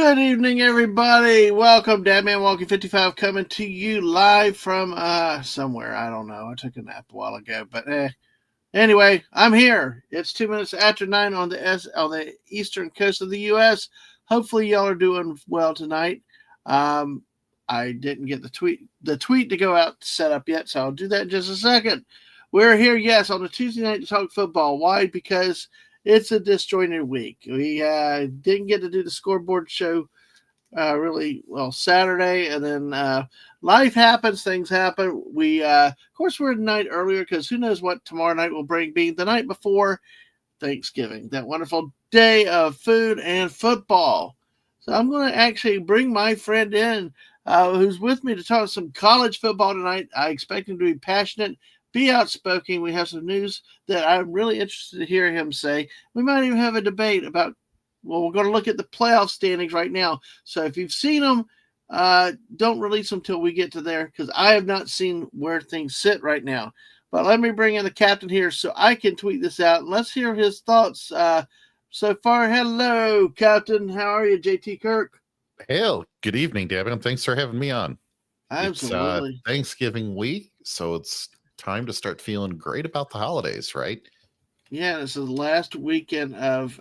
Good evening, everybody. Welcome, Dadman Walking 55, coming to you live from somewhere. I don't know. I took a nap a while ago, but anyway, I'm here. It's 2 minutes after 9 on the eastern coast of the U.S. Hopefully, y'all are doing well tonight. I didn't get the tweet to go out set up yet, so I'll do that in just a second. We're here, yes, on a Tuesday night to talk football. Why? Because it's a disjointed week. We didn't get to do the scoreboard show really well Saturday, and then life happens, things happen. We of course we're the night earlier because who knows what tomorrow night will bring, being the night before Thanksgiving, that wonderful day of food and football. So I'm going to actually bring my friend in who's with me to talk some college football tonight. I expect him to be passionate, be outspoken. We have some news that I'm really interested to hear him say. We might even have a debate about, well, we're going to look at the playoff standings right now. So if you've seen them, don't release them till we get to there, because I have not seen where things sit right now. But let me bring in the captain here so I can tweet this out, and let's hear his thoughts so far. Hello, Captain. How are you, JT Kirk? Hell, good evening, Dadman. Thanks for having me on. Absolutely. It's Thanksgiving week, so it's time to start feeling great about the holidays, right? Yeah, this is the last weekend of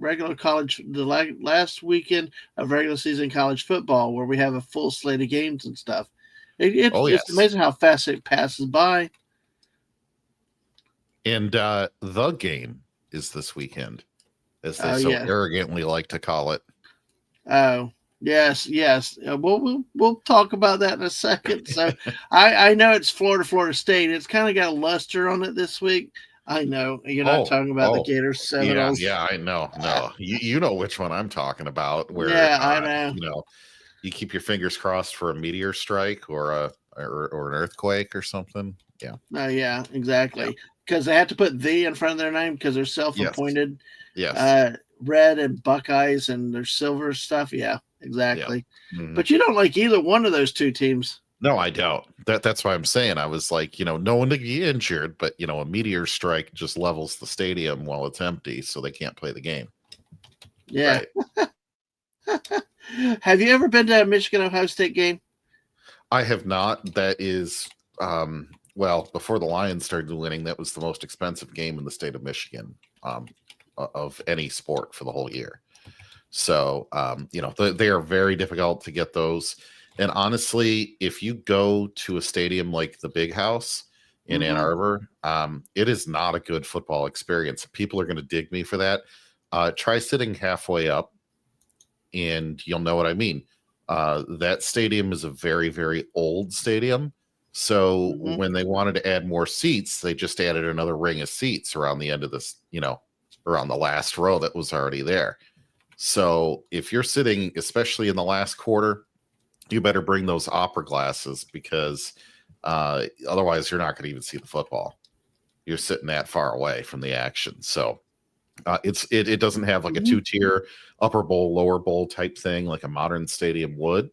regular college, the last weekend of regular season college football, where we have a full slate of games and stuff. It's amazing how fast it passes by. And the game is this weekend, as they arrogantly like to call it. Oh, yes. We'll talk about that in a second. So I know it's Florida State. It's kind of got a luster on it this week. I know you're not talking about the Gators Seminoles. Yeah, I know. No, you know which one I'm talking about. Where I know. You keep your fingers crossed for a meteor strike or an earthquake or something. Yeah. Oh, yeah, exactly. Because they have to put "the" in front of their name because they're self-appointed. Yes. Red and Buckeyes and their silver stuff. Yeah, exactly. Yeah. Mm-hmm. But you don't like either one of those two teams. No, I don't. That's why I'm saying. I was like, no one to get injured, but a meteor strike just levels the stadium while it's empty, so they can't play the game. Yeah. Right. Have you ever been to a Michigan-Ohio State game? I have not. That is, before the Lions started winning, that was the most expensive game in the state of Michigan of any sport for the whole year. So, they are very difficult to get those. And honestly, if you go to a stadium like the Big House in Ann Arbor, it is not a good football experience. People are going to dig me for that. Try sitting halfway up, and you'll know what I mean. That stadium is a very, very old stadium. So when they wanted to add more seats, they just added another ring of seats around the end of this, around the last row that was already there. So if you're sitting, especially in the last quarter, you better bring those opera glasses, because otherwise you're not going to even see the football. You're sitting that far away from the action. So it doesn't have like a two-tier upper bowl, lower bowl type thing like a modern stadium would.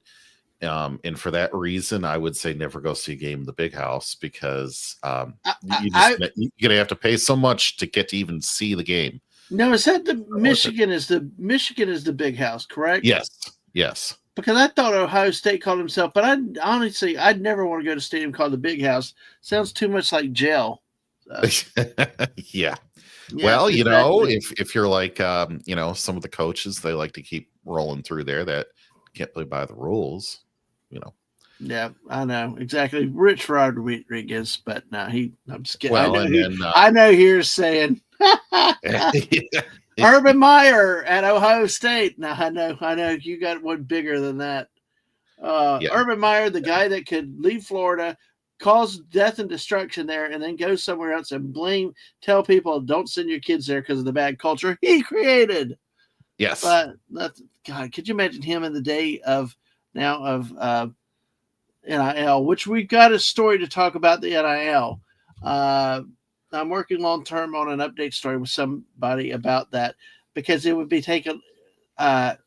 And for that reason, I would say never go see a game in the Big House, because you're going to have to pay so much to get to even see the game. No, is that the Michigan is the Big House, correct? Yes. Because I thought Ohio State called himself, but I'd never want to go to a stadium called the Big House. Sounds too much like jail. So. Yeah. Well, exactly. If you're like, some of the coaches, they like to keep rolling through there that can't play by the rules, Yeah, I know. Exactly. Rich Rodriguez, but no, I'm just kidding. Well, I know you're saying Urban Meyer at Ohio State. Now I know you got one bigger than that. Urban Meyer, the guy that could leave Florida, cause death and destruction there, and then go somewhere else and tell people don't send your kids there because of the bad culture he created. Yes. But God, could you imagine him in the day of NIL, which we've got a story to talk about the NIL. I'm working long term on an update story with somebody about that, because it would be taken. It'll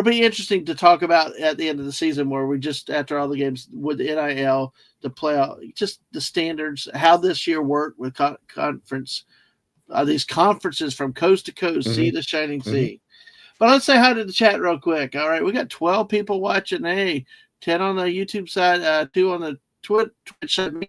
be interesting to talk about at the end of the season, where we just, after all the games with the NIL, the playoff, just the standards, how this year worked with conference, these conferences from coast to coast, see the shining sea. But let's say hi to the chat real quick. All right, we got 12 people watching. Hey, 10 on the YouTube side, 2 on the Twitch side.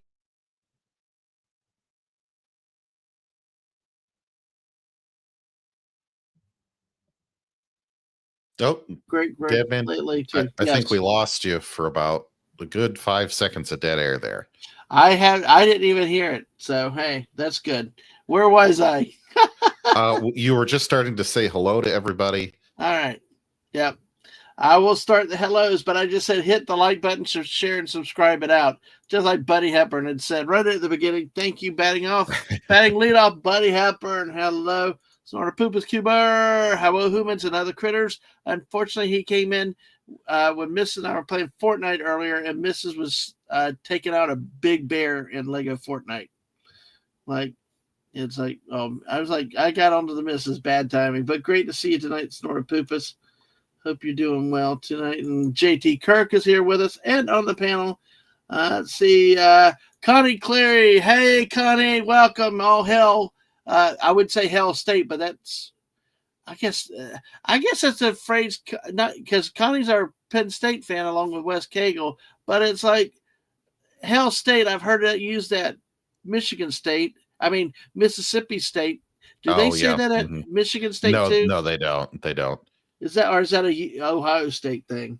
Oh, Great Dadman, lately I, too. I think Yes, we lost you for about a good 5 seconds of dead air there. I didn't even hear it. So hey, that's good. Where was I? You were just starting to say hello to everybody. All right. Yep. I will start the hellos, but I just said hit the like button, share, and subscribe it out. Just like Buddy Hepburn had said right at the beginning. Thank you, batting lead off, Buddy Hepburn. Hello. Snorter Poopas Cuber. Hello, humans and other critters. Unfortunately, he came in when Mrs. and I were playing Fortnite earlier, and Mrs. was taking out a big bear in Lego Fortnite. Like, it's like, I was like, I got onto the Mrs. Bad timing, but great to see you tonight, Snorter Poopas. Hope you're doing well tonight. And JT Kirk is here with us and on the panel. Let's see, Connie Cleary. Hey, Connie, welcome. All hell. I would say Hell State, but that's, I guess that's a phrase, not because Connie's our Penn State fan along with Wes Cagle, but it's like Hell State. I've heard it used at Michigan State. I mean, Mississippi State. Do they say that at Michigan State too? No, they don't. They don't. Is that a Ohio State thing?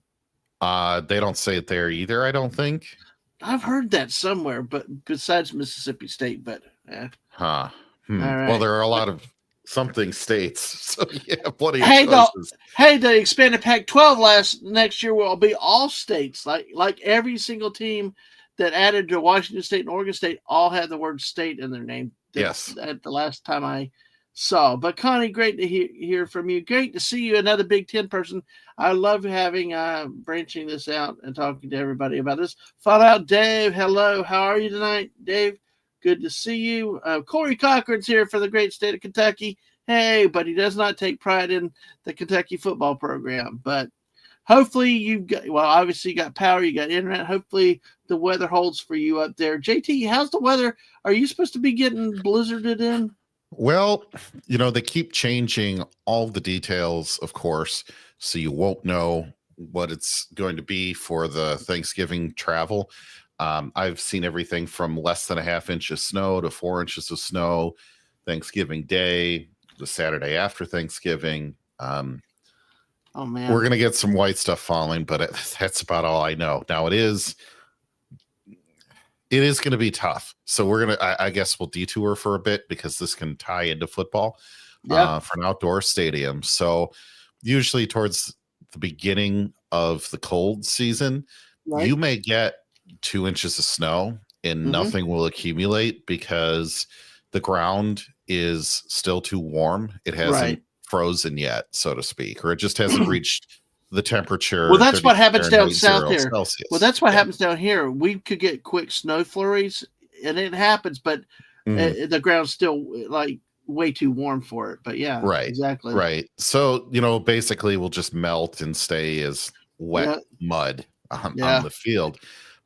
They don't say it there either, I don't think. I've heard that somewhere, but besides Mississippi State, but Huh. Right. Well, there are a lot of something states, so yeah, plenty of choices. The expanded Pac-12 next year will be all states, like every single team that added to Washington State and Oregon State all had the word state in their name. Yes. At the last time I saw. But Connie, great to hear from you. Great to see you, another Big Ten person. I love having branching this out and talking to everybody about this. Fallout Dave, hello. How are you tonight, Dave? Good to see you. Corey Cochran's here for the great state of Kentucky. Hey, but he does not take pride in the Kentucky football program. But hopefully obviously you got power, you got internet. Hopefully the weather holds for you up there. JT, how's the weather? Are you supposed to be getting blizzarded in? Well, they keep changing all the details, of course, so you won't know what it's going to be for the Thanksgiving travel. I've seen everything from less than a half inch of snow to 4 inches of snow, Thanksgiving Day, the Saturday after Thanksgiving. Oh man, we're going to get some white stuff falling, but that's about all I know. Now it is going to be tough. So we're going to, I guess we'll detour for a bit because this can tie into football for an outdoor stadium. So usually towards the beginning of the cold season, you may get 2 inches of snow and nothing will accumulate because the ground is still too warm. It hasn't frozen yet, so to speak, or it just hasn't reached the temperature. Well, that's what happens down south here. Celsius. Well, that's what happens down here. We could get quick snow flurries, and it happens, but the ground's still like way too warm for it. But yeah, exactly. Right. So, basically we'll just melt and stay as wet mud on the field.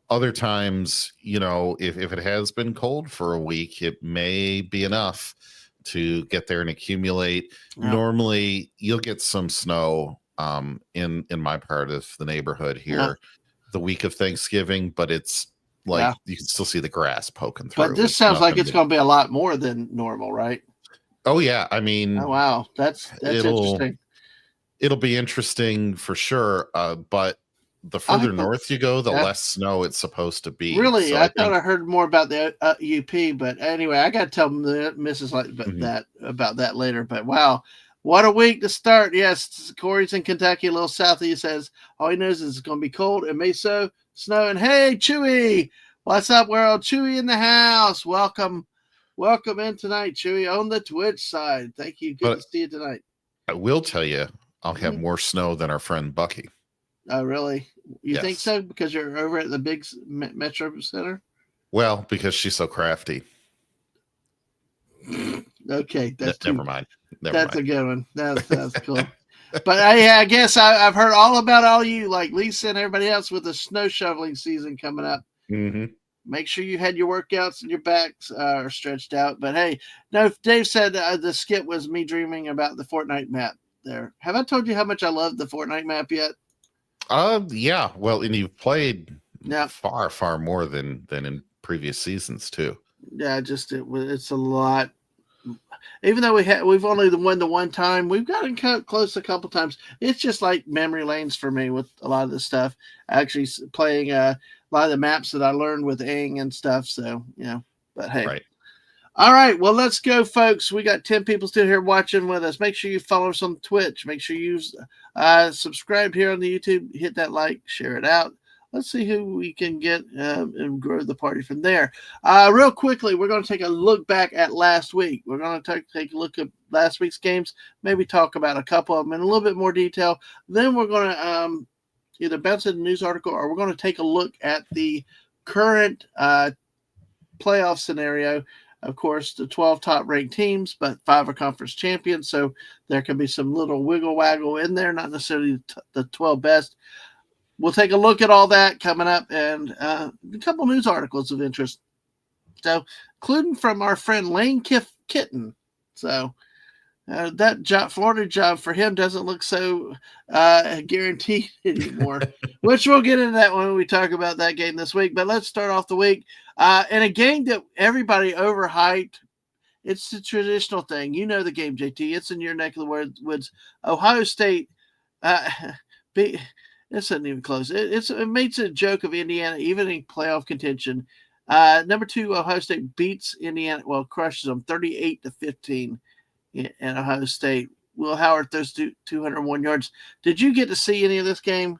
Other times, if it has been cold for a week, it may be enough to get there and accumulate. Normally you'll get some snow in my part of the neighborhood here the week of Thanksgiving, but it's like you can still see the grass poking through. But this sounds like it's going to be a lot more than normal, right? Oh yeah, I mean, oh wow, that's interesting. It'll be interesting for sure, but the further north you go, the less snow it's supposed to be. Really, so I thought I heard more about the UP, but anyway, I got to tell Mrs. about that later. But wow, what a week to start! Yes, Corey's in Kentucky, a little south of you. Says all he knows is it's going to be cold. It may snow. And hey, Chewy, what's up, world? Chewy in the house. Welcome in tonight, Chewy, on the Twitch side. Thank you. Good to see you tonight. I will tell you, I'll have more snow than our friend Bucky. Oh, really? You think so? Because you're over at the big Metro Center? Well, because she's so crafty. Okay. Never mind. That's a good one. That's cool. But I guess I've heard all about all you, like Lisa and everybody else, with the snow shoveling season coming up. Make sure you had your workouts and your backs are stretched out. But hey, no, Dave said the skit was me dreaming about the Fortnite map. there. Have I told you how much I love the Fortnite map yet? Yeah. Well, and you've played Yeah. far more than in previous seasons too. Yeah, it's a lot. Even though we've only won the one time, we've gotten close a couple times. It's just like memory lanes for me with a lot of this stuff. Actually, playing a lot of the maps that I learned with Aang and stuff. So but hey. Right. All right, well, let's go, folks. We got 10 people still here watching with us. Make sure you follow us on Twitch. Make sure you subscribe here on the YouTube. Hit that like, share it out. Let's see who we can get and grow the party from there. Real quickly, we're going to take a look back at last week. We're going to take a look at last week's games, maybe talk about a couple of them in a little bit more detail. Then we're going to either bounce in a news article or we're going to take a look at the current playoff scenario. Of course, the 12 top ranked teams, but 5 are conference champions. So there can be some little wiggle waggle in there, not necessarily the 12 best. We'll take a look at all that coming up and a couple news articles of interest. So, including from our friend Lane Kitten. So, that Florida job for him doesn't look so guaranteed anymore, which we'll get into that when we talk about that game this week. But let's start off the week in a game that everybody overhyped. It's the traditional thing. You know the game, JT. It's in your neck of the woods. Ohio State, this isn't even close. It makes a joke of Indiana, even in playoff contention. Number 2, Ohio State beats Indiana, crushes them 38-15. In Ohio State. Will Howard throws 201 yards. Did you get to see any of this game?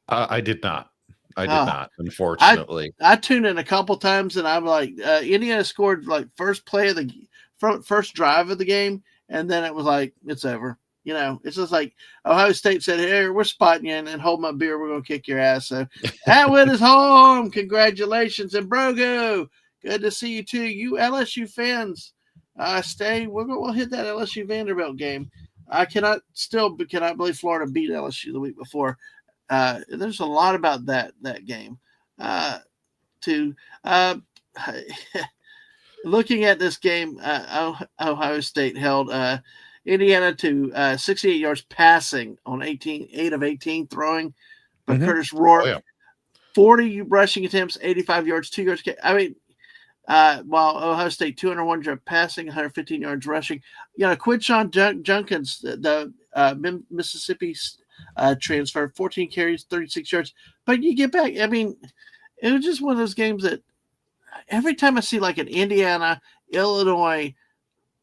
I did not. I did not, unfortunately. I tuned in a couple times, and I'm like, Indiana scored like first play of the first drive of the game, and then it was like, it's over. It's just like Ohio State said, hey, we're spotting you and hold my beer. We're going to kick your ass. So Atwood is home. Congratulations. And Brogo, good to see you too. You LSU fans. Stay. We'll hit that LSU Vanderbilt game. I cannot believe Florida beat LSU the week before. There's a lot about that game. Looking at this game, Ohio State held Indiana to 68 yards passing on 8 of 18 throwing, but Curtis Rourke 40 rushing attempts, 85 yards, 2 yards. I mean. While Ohio State 201 yards passing, 115 yards rushing. Quinshon Junkins, the Mississippi transfer, 14 carries, 36 yards. But you get back, I mean, it was just one of those games that every time I see like an Indiana, Illinois,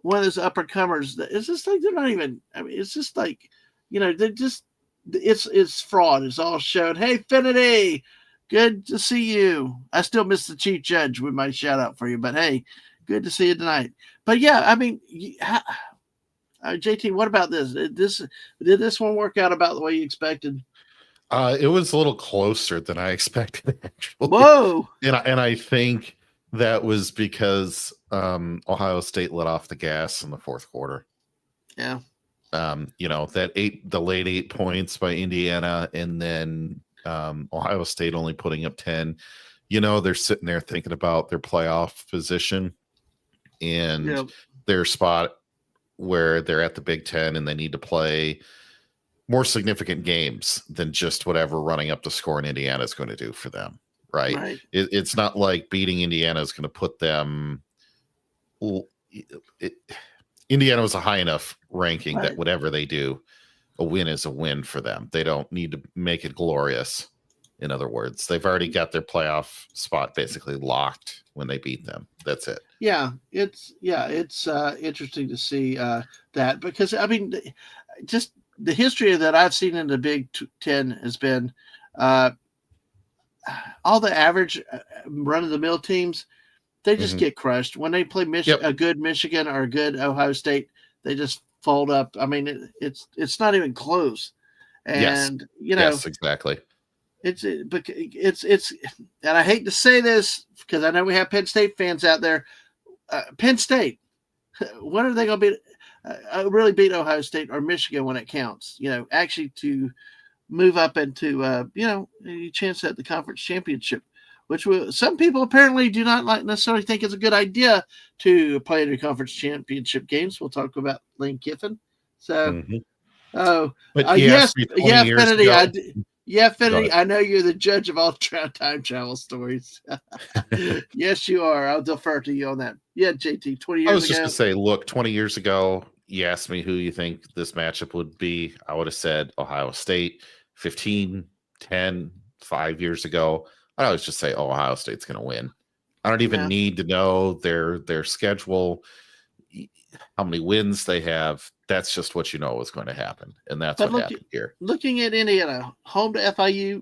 one of those upper comers, it's just like they're not even, I mean, it's just like, they're just, it's fraud. It's all shown. Hey, Finity! Good to see you. I still miss the Chief Judge with my shout out for you, but hey, good to see you tonight. But yeah, I mean, JT, what about this? Did this one work out about the way you expected? It was a little closer than I expected, actually. Whoa! And I think that was because Ohio State let off the gas in the fourth quarter. Yeah. The late 8 points by Indiana, and then Ohio State only putting up 10. They're sitting there thinking about their playoff position and their spot where they're at the Big Ten and they need to play more significant games than just whatever running up the score in Indiana is going to do for them. Right. It's not like beating Indiana is going to put them. Indiana was a high enough ranking that whatever they do, a win is a win for them. They don't need to make it glorious. In other words, they've already got their playoff spot basically locked when they beat them. That's it. Yeah, it's interesting to see that, because I mean, just the history that I've seen in the Big Ten has been all the average run-of-the-mill teams. They just get crushed when they play a good Michigan or a good Ohio State. They just fold up. I mean, it's not even close. And yes, exactly. It's and I hate to say this because I know we have Penn State fans out there. Penn State, when are they going to really beat Ohio State or Michigan when it counts? Actually to move up into a chance at the conference championship, which some people apparently do not necessarily think is a good idea to play in the conference championship games. We'll talk about Lane Kiffin. So, Oh, But you yes, asked me 20 yeah, years Finity. ago. Yeah, Go Finity. ahead. I know you're the judge of all time travel stories. Yes, you are. I'll defer to you on that. Yeah, JT. 20 I years was just ago. gonna say, look, 20 years ago, you asked me who you think this matchup would be. I would have said Ohio State. 15, 10, 5 years ago, I always just say, oh, Ohio State's gonna win. I don't even Yeah. need to know their schedule, how many wins they have. That's just what you know is going to happen. And that's But what happened here. looking at Indiana, home to FIU,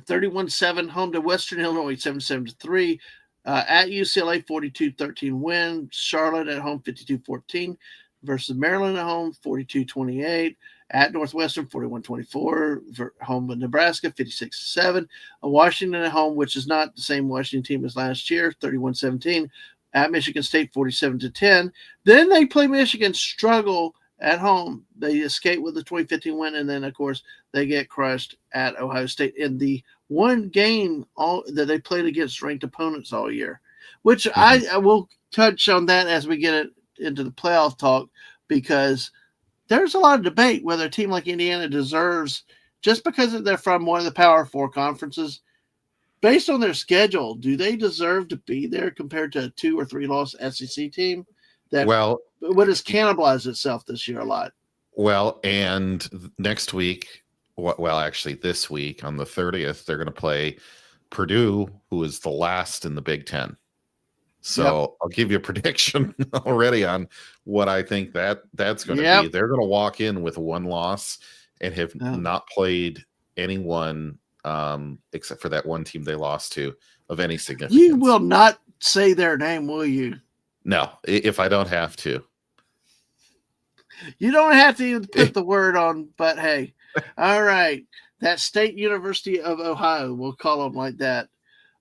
31-7, home to Western Illinois, 77-3. At UCLA, 42-13 win. Charlotte at home, 52-14 versus Maryland at home, 42-28. At Northwestern, 41-24. Home with Nebraska, 56-7. Washington at home, which is not the same Washington team as last year, 31-17. At Michigan State, 47-10. Then they play Michigan, struggle at home. They escape with the 2015 win, and then, of course, they get crushed at Ohio State in the one game that they played against ranked opponents all year, which Mhm. I will touch on that as we get into the playoff talk, because there's a lot of debate whether a team like Indiana deserves, just because they're from one of the Power Four conferences, based on their schedule, do they deserve to be there compared to a 2 or 3 loss SEC team that Well, would has cannibalized itself this year a lot? and next week, well, actually, this week on the 30th, they're going to play Purdue, who is the last in the Big Ten. Yep. So I'll give you a prediction already on what I think that's going to be. Yep. They're going to walk in with one loss and have not played anyone except for that one team they lost to of any significance. You will not say their name, will you? No, if I don't have to. You don't have to even put the word on, but hey. All right. That State University of Ohio, we'll call them like that.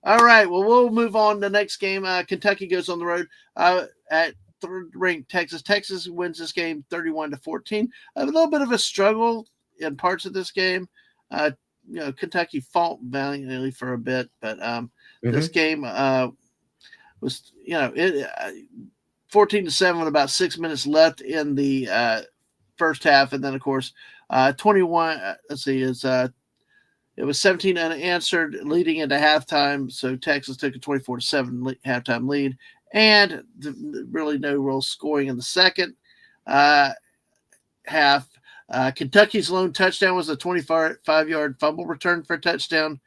All right. Well, we'll move on to the next game. Kentucky goes on the road at third-ranked Texas. Texas wins this game 31-14. A little bit of a struggle in parts of this game. Kentucky fought valiantly for a bit, but this game was, 14-7 with about 6 minutes left in the first half, and then of course 21. Let's see, it was 17 unanswered leading into halftime, so Texas took a 24-7 halftime lead, and really no real scoring in the second half. Kentucky's lone touchdown was a 25-yard fumble return for a touchdown.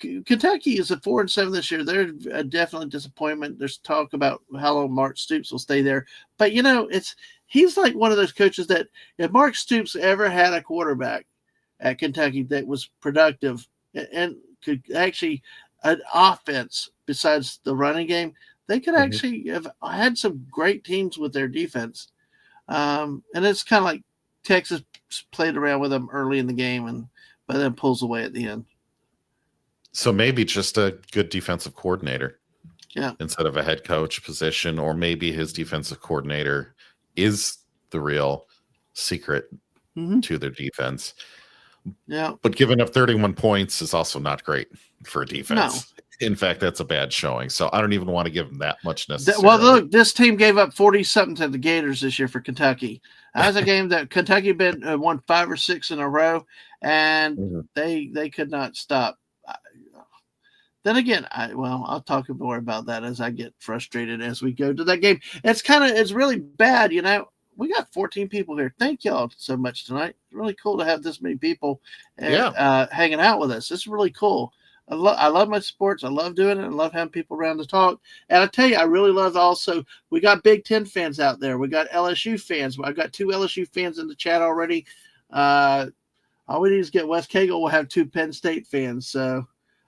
Kentucky is a 4-7 this year. They're definitely a disappointment. There's talk about how long Mark Stoops will stay there, but he's like one of those coaches that if Mark Stoops ever had a quarterback at Kentucky that was productive and could actually an offense besides the running game, they could actually have had some great teams with their defense. And it's kind of like Texas played around with them early in the game, but then pulls away at the end. So maybe just a good defensive coordinator, instead of a head coach position, or maybe his defensive coordinator is the real secret to their defense. Yeah, but giving up 31 points is also not great for a defense. No. In fact, that's a bad showing. So I don't even want to give them that much necessarily. Well, look, this team gave up 40-something to the Gators this year for Kentucky. That was a game that Kentucky won 5 or 6 in a row, and they could not stop. Then again, I'll talk more about that as I get frustrated as we go to that game. It's really bad, We got 14 people here. Thank y'all so much tonight. It's really cool to have this many people hanging out with us. It's really cool. I love my sports. I love doing it. I love having people around to talk. And I tell you, I really love also, we got Big Ten fans out there. We got LSU fans. I've got 2 LSU fans in the chat already. All we need is get Wes Cagle. We'll have 2 Penn State fans. So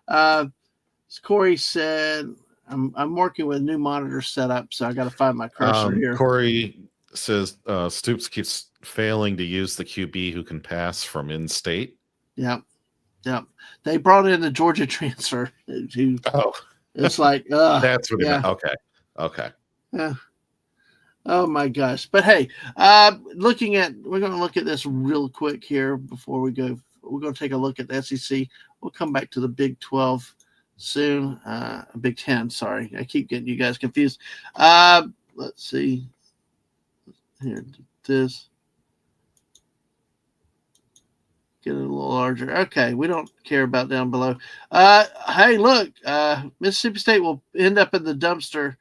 as Corey said, I'm working with a new monitor setup, so I got to find my cursor here. Corey says Stoops keeps failing to use the QB who can pass from in-state. Yep. They brought in the Georgia transfer. It's like, that's what okay. Yeah. Oh my gosh! But hey, we're going to look at this real quick here before we go. We're going to take a look at the SEC. We'll come back to the Big 12 soon. Big 10. Sorry, I keep getting you guys confused. Let's see. Here, this. Get it a little larger. Okay, we don't care about down below. Hey, look, Mississippi State will end up in the dumpster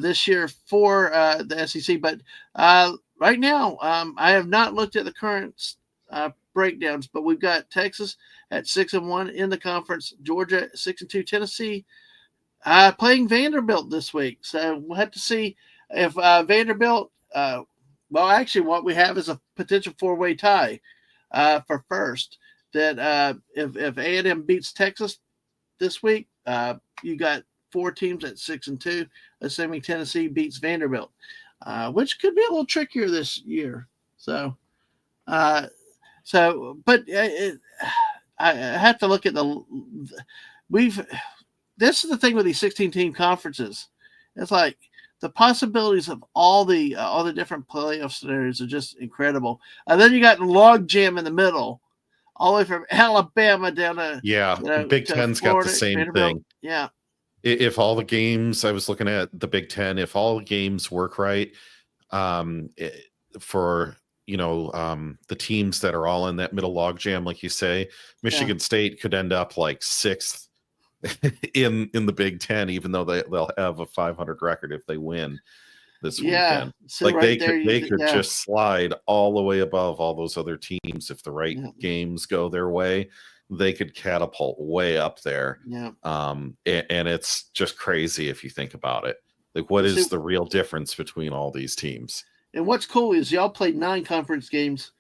this year for the SEC. But right now, I have not looked at the current breakdowns, but we've got Texas at 6-1 in the conference, Georgia 6-2, Tennessee playing Vanderbilt this week. So we'll have to see if Vanderbilt. Well, actually, what we have is a potential four-way tie for first. That if A&M beats Texas this week, you got four teams at 6-2, assuming Tennessee beats Vanderbilt, which could be a little trickier this year. So, but I have to look at we've. This is the thing with these 16-team conferences. It's like the possibilities of all the different playoff scenarios are just incredible. And then you got the log jam in the middle, all the way from Alabama down to Big to Ten's Florida, got the same Vanderbilt. thing. Yeah. If all the games, I was looking at the Big Ten, if all games work right, for the teams that are all in that middle log jam, like you say, Michigan State could end up like sixth in the Big Ten, even though they'll have a 500 record if they win this weekend. So like right they could just slide all the way above all those other teams if the right games go their way. They could catapult way up there. And it's just crazy if you think about it. Like, what is the real difference between all these teams? And what's cool is y'all played 9 conference games.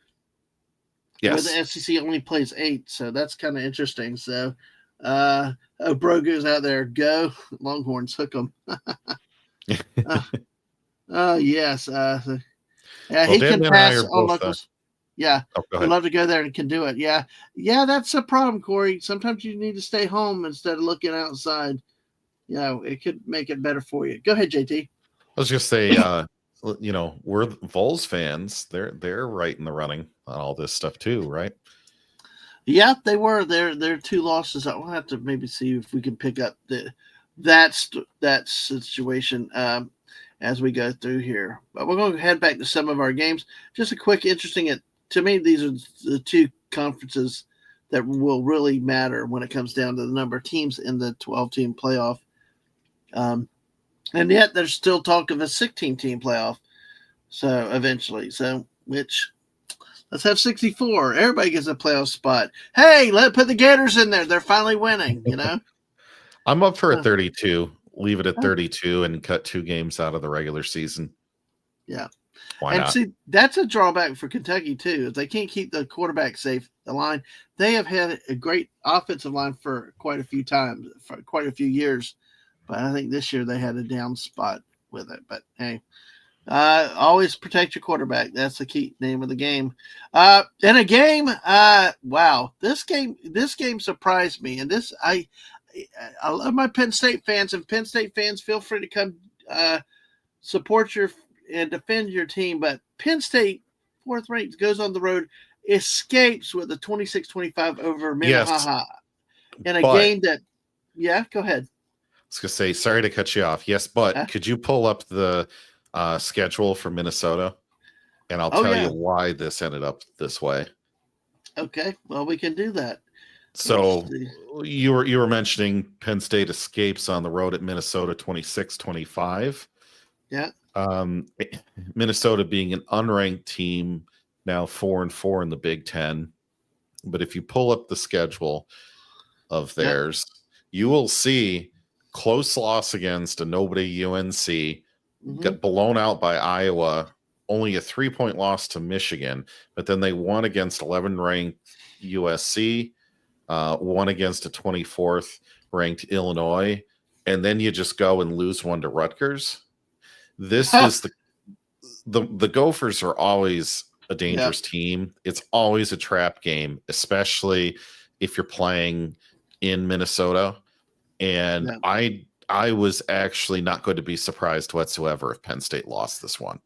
Yes. Where the SEC only plays 8, so that's kind of interesting. So, bro goes out there, go Longhorns, hook them. Yes. He can pass on locals. He'd love to go there and can do it. Yeah, that's a problem, Corey. Sometimes you need to stay home instead of looking outside. It could make it better for you. Go ahead, JT. I was just say, we're Vols fans. They're right in the running on all this stuff too, right? Yeah, they were. They're 2 losses. I'll have to maybe see if we can pick up that situation as we go through here. But we're going to head back to some of our games. Just a quick, interesting. To me, these are the 2 conferences that will really matter when it comes down to the number of teams in the 12-team playoff. And yet, there's still talk of a 16-team playoff. So eventually, let's have 64. Everybody gets a playoff spot. Hey, let's put the Gators in there. They're finally winning, I'm up for a 32. Leave it at 32 and cut 2 games out of the regular season. Yeah. Why not? See, that's a drawback for Kentucky, too. If they can't keep the quarterback safe, the line, they have had a great offensive line for quite a few times, for quite a few years. But I think this year they had a down spot with it. But, hey. Always protect your quarterback. That's the key name of the game. In a game, wow, this game surprised me. And I love my Penn State fans, and Penn State fans, feel free to come support and defend your team. But Penn State, 4th ranked, goes on the road, escapes with a 26-25 over Minnehaha in a game that. Yeah, go ahead. I was gonna say, sorry to cut you off. Yes, but could you pull up the schedule for Minnesota, and I'll tell you why this ended up this way. Okay, well, we can do that. So you were mentioning Penn State escapes on the road at Minnesota 26-25. Yeah. Minnesota being an unranked team, now 4-4 in the Big Ten. But if you pull up the schedule of theirs, you will see close loss against a nobody UNC. Got blown out by Iowa, only a 3-point loss to Michigan, but then they won against 11th-ranked USC, won against a 24th ranked Illinois, and then you just go and lose one to Rutgers. This is the Gophers are always a dangerous team. It's always a trap game, especially if you're playing in Minnesota. And I was actually not going to be surprised whatsoever if Penn State lost this one.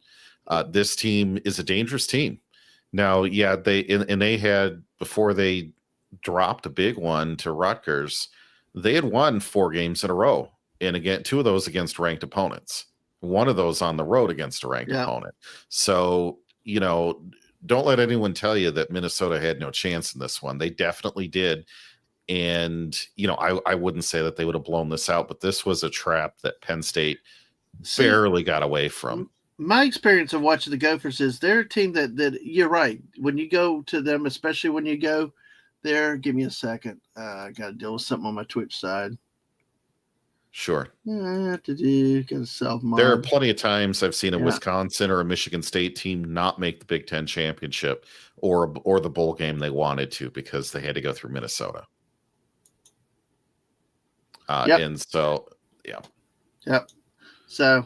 This team is a dangerous team. Now, they had, before they dropped a big one to Rutgers, they had won 4 games in a row. And again, 2 of those against ranked opponents. One of those on the road against a ranked opponent. So, don't let anyone tell you that Minnesota had no chance in this one. They definitely did. And, I wouldn't say that they would have blown this out, but this was a trap that Penn State barely got away from. My experience of watching the Gophers is they're a team that you're right. When you go to them, especially when you go there, give me a second. I got to deal with something on my Twitch side. Sure. Got to self-mod. There are plenty of times I've seen a Wisconsin or a Michigan State team not make the Big Ten championship or the bowl game they wanted to because they had to go through Minnesota. And so, yeah. Yep. So,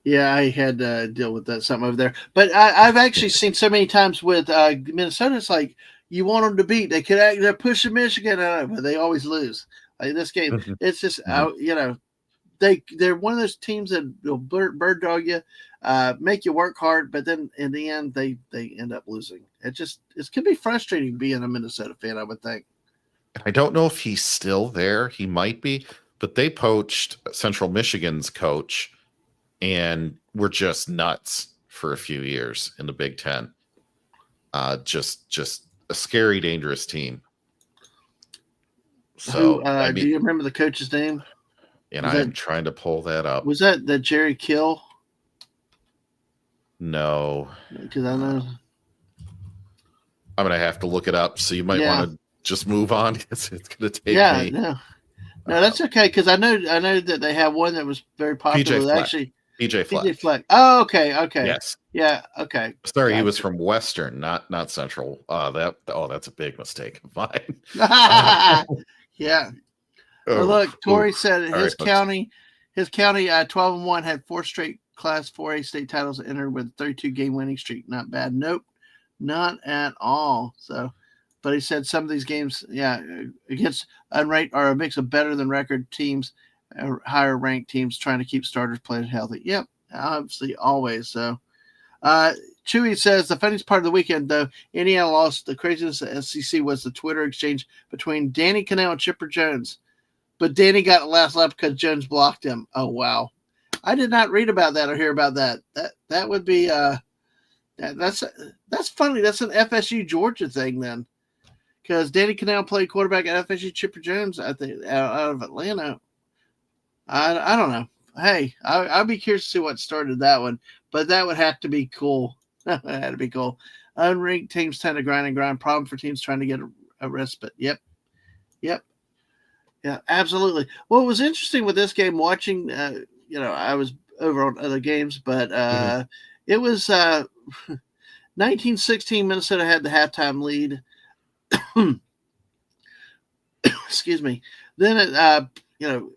yeah, I had to deal with that something over there. But I've actually seen so many times with Minnesota, it's like you want them to beat. They're pushing Michigan, but they always lose. Like this game, it's just, they're one of those teams that will bird dog you, make you work hard, but then in the end, they end up losing. It can be frustrating being a Minnesota fan, I would think. I don't know if he's still there. He might be, but they poached Central Michigan's coach and were just nuts for a few years in the Big Ten. Just a scary, dangerous team. So, do you remember the coach's name? And I'm trying to pull that up. Was that Jerry Kill? No. Because I know. I'm going to have to look it up. So you might want to just move on because it's going to take me. Yeah, no, that's okay. Because I know that they have one that was very popular. PJ Fleck. PJ Fleck. Oh, okay. Yes. Yeah. Okay. Sorry, He was from Western, not Central. That's a big mistake of mine. Yeah. Well, look, Tori said his county, 12-1 had 4 straight Class 4A state titles entered with a 32-game winning streak. Not bad. Nope, not at all. So, but he said some of these games, against unranked are a mix of better than record teams, higher ranked teams trying to keep starters playing healthy. Yep, obviously always. So, Chewy says the funniest part of the weekend, though, Indiana lost. The craziest at SEC was the Twitter exchange between Danny Cannell and Chipper Jones. But Danny got the last lap because Jones blocked him. Oh, wow. I did not read about that or hear about that. That would be that's funny. That's an FSU Georgia thing then. Because Danny Cannell played quarterback at FSU. Chipper Jones, I think, out of Atlanta. I don't know. Hey, I'd be curious to see what started that one. But that would have to be cool. That had to be cool. Unranked teams tend to grind. Problem for teams trying to get a respite. Yep. Yeah, absolutely. What was interesting with this game, watching, I was over on other games, but it was 1916. Minnesota had the halftime lead. Excuse me. Then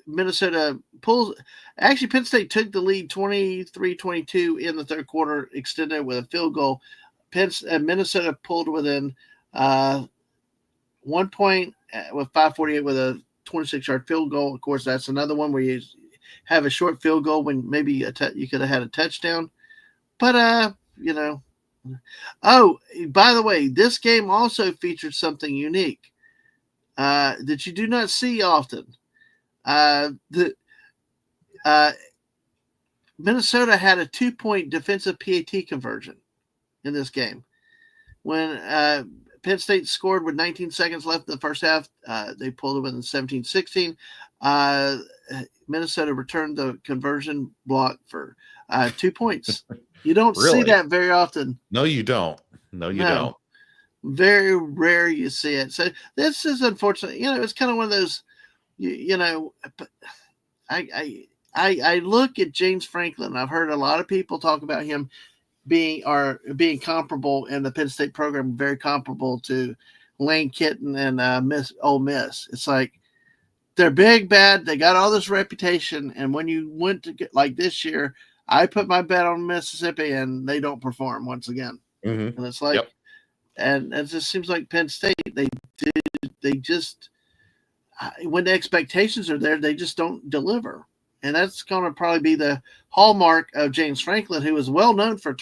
Minnesota pulls. Actually, Penn State took the lead 23-22 in the third quarter, extended with a field goal. Minnesota pulled within 1 point with 5:48 with a 26-yard field goal. Of course, that's another one where you have a short field goal when maybe you could have had a touchdown. But, Oh, by the way, this game also featured something unique that you do not see often. Minnesota had a 2-point defensive PAT conversion in this game. When Penn State scored with 19 seconds left in the first half, they pulled it within 17-16. Minnesota returned the conversion block for 2 points. You don't see that very often. No, you don't. Don't. Very rare you see it. So this is unfortunate. It's kind of one of those, I look at James Franklin. I've heard a lot of people talk about him being comparable in the Penn State program, very comparable to Lane Kiffin and Ole Miss. It's like they're big, bad. They got all this reputation, and when you went to get like this year, I put my bet on Mississippi, and they don't perform once again. Mm-hmm. And it's like, and it just seems like Penn State. They just when the expectations are there, they just don't deliver. And that's going to probably be the hallmark of James Franklin, who is well known for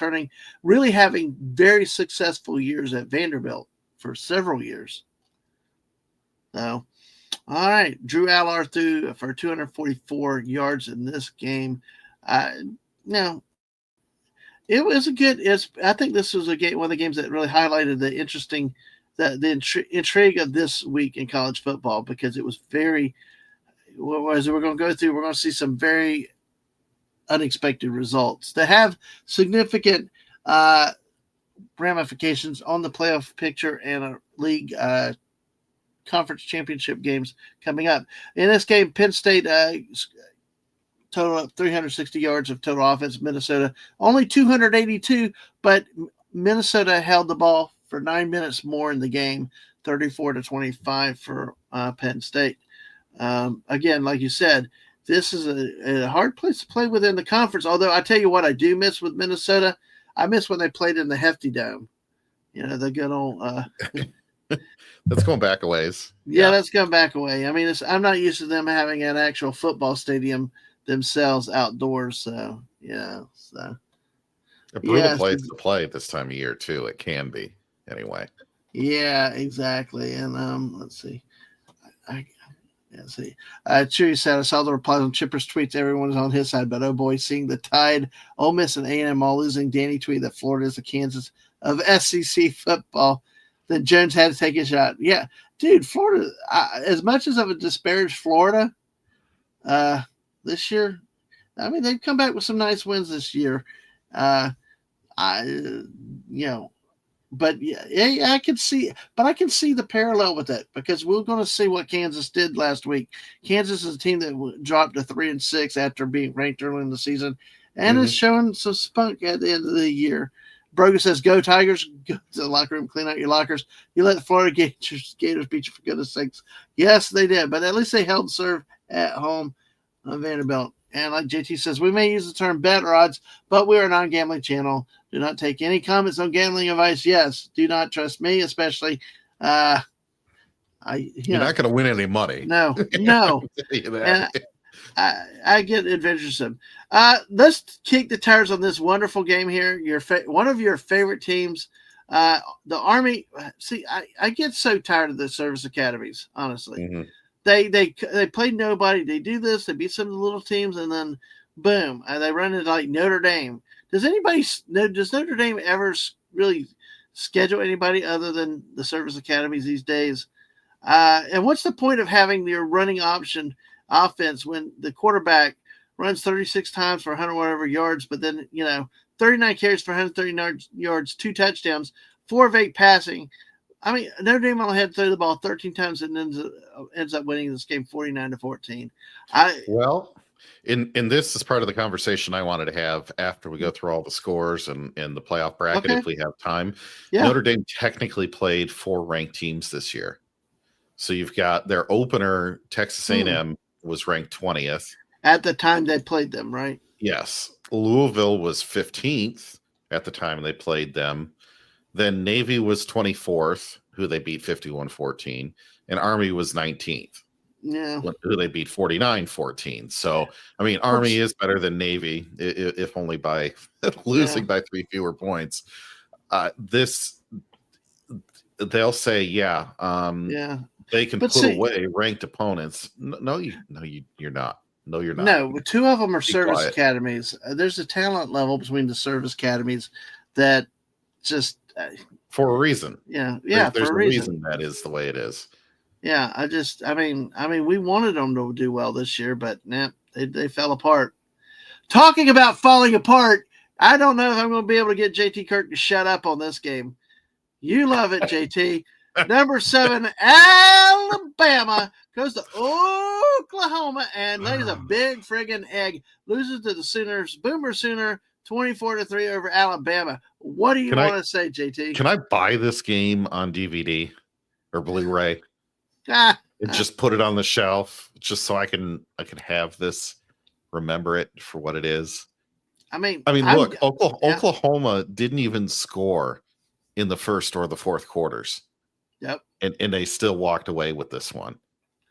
really having very successful years at Vanderbilt for several years. So, all right. Drew Allar threw for 244 yards in this game. Now, It was a good. I think this was a game, one of the games that really highlighted the interesting, the intrigue of this week in college football because it was very. As we're going to go through, we're going to see some very unexpected results that have significant ramifications on the playoff picture and a league conference championship games coming up. In this game, Penn State total up 360 yards of total offense. Minnesota only 282, but Minnesota held the ball for 9 minutes more in the game, 34-25 for Penn State. Again, like you said, this is a hard place to play within the conference. Although I tell you what, I do miss with Minnesota. I miss when they played in the Hefty Dome. You know, the good old. That's going back a ways. Yeah, that's going back away. I mean, I'm not used to them having an actual football stadium themselves outdoors. So yeah, so a brutal place to play at this time of year too. It can be anyway. Yeah, exactly. And let's see. Chewy said, I saw the replies on Chipper's tweets. Everyone is on his side, but oh boy, seeing the Tide, Ole Miss, and A&M all losing. Danny tweeted that Florida is the Kansas of SEC football. Then Jones had to take a shot. Yeah, dude, Florida. As much as I've disparaged Florida this year, I mean they've come back with some nice wins this year. But yeah, I can see the parallel with it because we're going to see what Kansas did last week. Kansas is a team that dropped to 3-6 after being ranked early in the season, and is showing some spunk at the end of the year. Brogan says, "Go Tigers! Go to the locker room, clean out your lockers. You let the Florida Gators beat you for goodness sakes." Yes, they did, but at least they held serve at home on Vanderbilt. And like JT says, we may use the term bet odds, but we're a non-gambling channel. Do not take any comments on gambling advice. Yes, do not trust me, especially. You're not going to win any money. No. And I get adventuresome. Let's kick the tires on this wonderful game here. One of your favorite teams, the Army. See, I get so tired of the service academies, honestly. Mm-hmm. They played nobody. They do this. They beat some of the little teams, and then boom, they run into like Notre Dame. Does Notre Dame ever really schedule anybody other than the service academies these days? And what's the point of having your running option offense when the quarterback runs 36 times for 100 whatever yards, but then 39 carries for 130 yards, 2 touchdowns, 4 of 8 passing? I mean, Notre Dame only had to throw the ball 13 times and ends up winning this game 49-14. In this is part of the conversation I wanted to have after we go through all the scores and the playoff bracket, if we have time. Yeah. Notre Dame technically played 4 ranked teams this year. So you've got their opener, Texas A&M was ranked 20th. At the time they played them, right? Yes. Louisville was 15th at the time they played them. Then Navy was 24th, who they beat 51-14, and Army was 19th. Yeah. Who they beat 49-14. So, I mean, Army is better than Navy, if only by losing by 3 fewer points. They'll say, they can put away ranked opponents. No, you're not. No, you're not. No, 2 of them are service academies. There's a talent level between the service academies that just for a reason. Yeah, there's a reason that is the way it is. Yeah, I mean, we wanted them to do well this year, but they fell apart. Talking about falling apart, I don't know if I'm going to be able to get JT Kirk to shut up on this game. You love it, JT. Number 7, Alabama goes to Oklahoma and lays a big friggin' egg. Loses to the Sooners. Boomer Sooner, 24-3 over Alabama. What do you want to say, JT? Can I buy this game on DVD or Blu-ray? And just put it on the shelf just so I can have this, remember it for what it is. I mean, look, Oklahoma didn't even score in the first or the fourth quarters. Yep. And they still walked away with this one.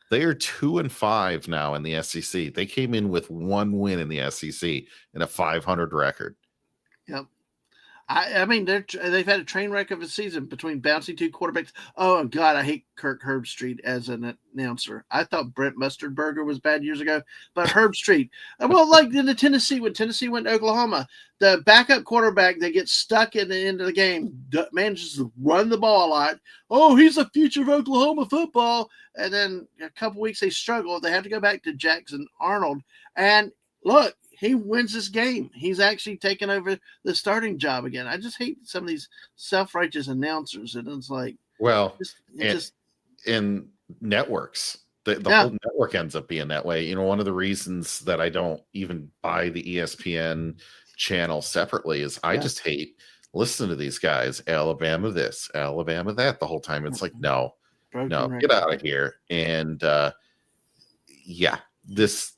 They are 2-5 now in the SEC. They came in with 1 win in the SEC and a 500 record. Yep. I mean, they've had a train wreck of a season between bouncing two quarterbacks. Oh, God, I hate Kirk Herbstreit as an announcer. I thought Brent Mustardberger was bad years ago, but Herbstreit. Well, like in the Tennessee, when Tennessee went to Oklahoma, the backup quarterback, they get stuck in the end of the game, manages to run the ball a lot. Oh, he's the future of Oklahoma football. And then a couple weeks they struggle. They have to go back to Jackson Arnold. And look, he wins this game. He's actually taken over the starting job again. I just hate some of these self-righteous announcers. And it's like, well, in networks, the whole network ends up being that way. You know, one of the reasons that I don't even buy the ESPN channel separately is I just hate listening to these guys. Alabama this, Alabama that the whole time. It's like, no, get out of here. And this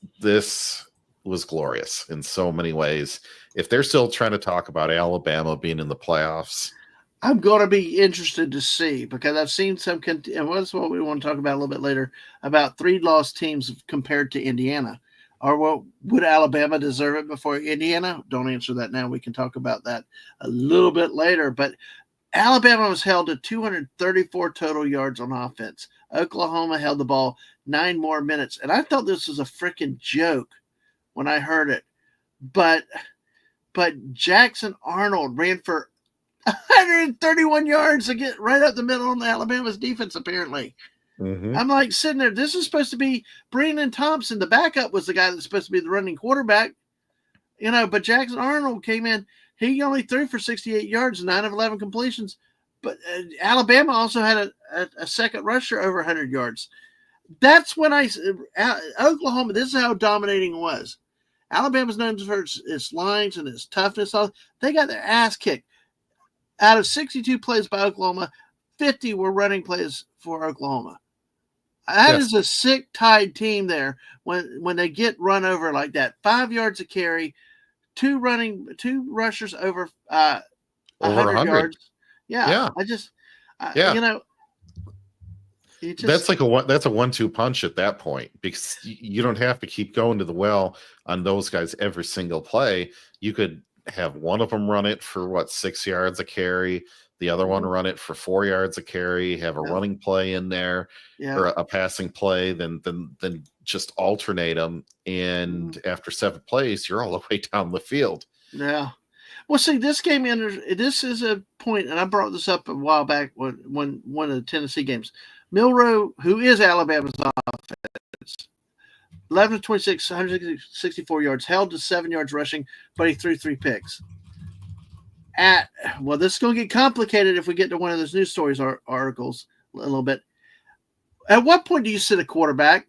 was glorious in so many ways. If they're still trying to talk about Alabama being in the playoffs, I'm going to be interested to see, because I've seen some, and that's what we want to talk about a little bit later, about 3 lost teams compared to Indiana. Or would Alabama deserve it before Indiana? Don't answer that now. We can talk about that a little bit later. But Alabama was held to 234 total yards on offense. Oklahoma held the ball 9 more minutes. And I thought this was a freaking joke when I heard it. But Jackson Arnold ran for 131 yards to get right up the middle on Alabama's defense, apparently. Mm-hmm. I'm like sitting there. This is supposed to be Brandon Thompson. The backup was the guy that's supposed to be the running quarterback. You know, but Jackson Arnold came in. He only threw for 68 yards, 9 of 11 completions. But Alabama also had a second rusher over 100 yards. That's when Oklahoma, this is how dominating it was. Alabama's known for its lines and its toughness. They got their ass kicked. Out of 62 plays by Oklahoma, 50 were running plays for Oklahoma. That is a sick tied team there when they get run over like that. 5 yards a carry, 2 rushers over 100 yards. Yeah. You know, that's like a 1-2 punch at that point, because you don't have to keep going to the well on those guys every single play. You could have one of them run it for 6 yards a carry, the other one run it for 4 yards a carry, have a running play in there or a passing play, then just alternate them. And after 7 plays, you're all the way down the field. Yeah. Well, see, this game this is a point, and I brought this up a while back when one of the Tennessee games. Milroe, who is Alabama's offense, 11 of 26, 164 yards, held to 7 yards rushing, but he threw 3 picks. This is going to get complicated if we get to one of those news stories or articles a little bit. At what point do you sit a quarterback?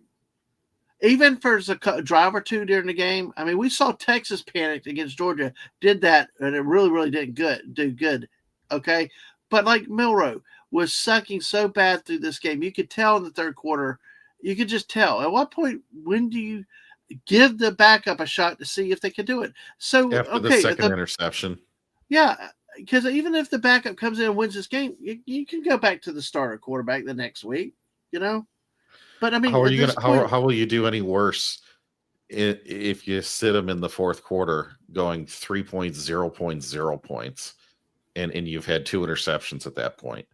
Even for a drive or 2 during the game. I mean, we saw Texas panicked against Georgia, did that, and it really, really didn't do good. Okay. But like Milroe was sucking so bad through this game. You could tell in the third quarter, you could just tell. At what point, when do you give the backup a shot to see if they can do it? So after the second interception. Yeah, because even if the backup comes in and wins this game, you can go back to the starter quarterback the next week, you know? But I mean, how will you do any worse if you sit them in the fourth quarter going 3 points, 0 points, 0 points, and you've had 2 interceptions at that point?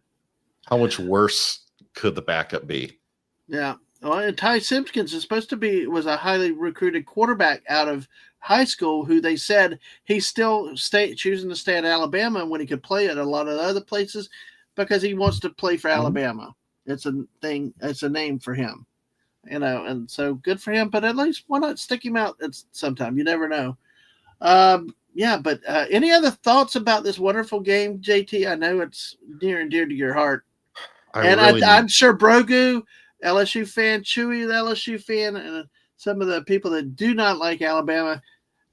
How much worse could the backup be? Yeah. Well, and Ty Simpkins was a highly recruited quarterback out of high school who they said he's still choosing to stay at Alabama when he could play at a lot of other places because he wants to play for Alabama. It's a thing. It's a name for him, you know, and so good for him. But at least why not stick him out at sometime? You never know. But any other thoughts about this wonderful game, JT? I know it's near and dear to your heart. I'm sure Brogu, LSU fan, Chewy, the LSU fan, and some of the people that do not like Alabama.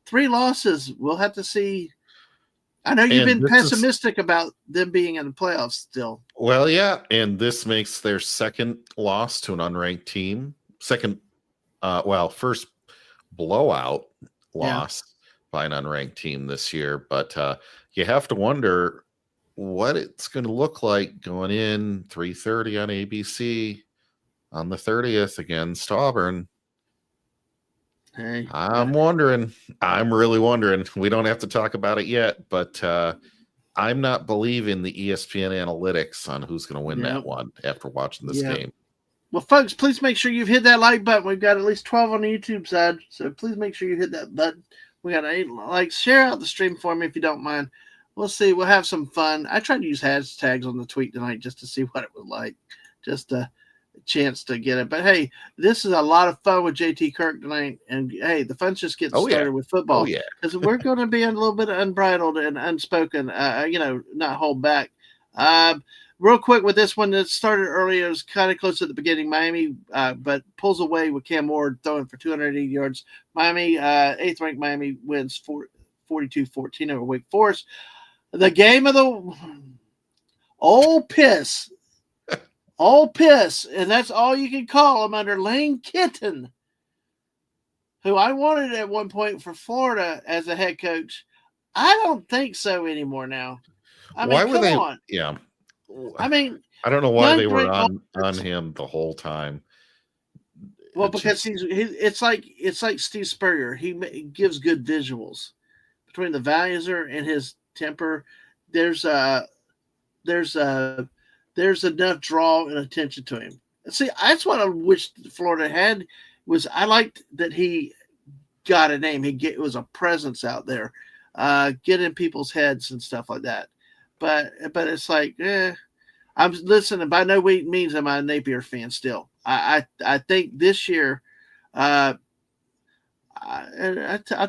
3 losses. We'll have to see. I know you've been pessimistic about them being in the playoffs still. Well, yeah, and this makes their second loss to an unranked team. First blowout loss by an unranked team this year. But you have to wonder what it's going to look like going in 3:30 on ABC on the 30th against Auburn. Hey, I'm wondering. I'm really wondering. We don't have to talk about it yet, but I'm not believing the ESPN analytics on who's going to win Yeah. that one after watching this Yeah. game. Well, folks, please make sure you've hit that like button. We've got at least 12 on the YouTube side, so please make sure you hit that button. We got 8 likes. Share out the stream for me if you don't mind. We'll see. We'll have some fun. I tried to use hashtags on the tweet tonight just to see what it was like, just a chance to get it. But hey, this is a lot of fun with JT Kirk tonight, and hey, the fun's just getting started with football. Oh yeah, because we're going to be a little bit unbridled and unspoken. Not hold back. Real quick with this one that started earlier, it was kind of close at the beginning. Miami, but pulls away with Cam Ward throwing for 280 yards. Miami, 8th ranked Miami wins 42-14 over Wake Forest. The game of the old piss, and that's all you can call him under Lane Kiffin, who I wanted at one point for Florida as a head coach. I don't think so anymore now. Why were they? On. Yeah. I mean, I don't know why they were on him the whole time. Well, because it's like Steve Spurrier. He gives good visuals between the valueser and his temper. There's enough draw and attention to him. See, that's what I wish Florida had. I liked that he got a name. It was a presence out there, get in people's heads and stuff like that. But it's like, I'm listening. By no means am I a Napier fan still. I think this year, I'll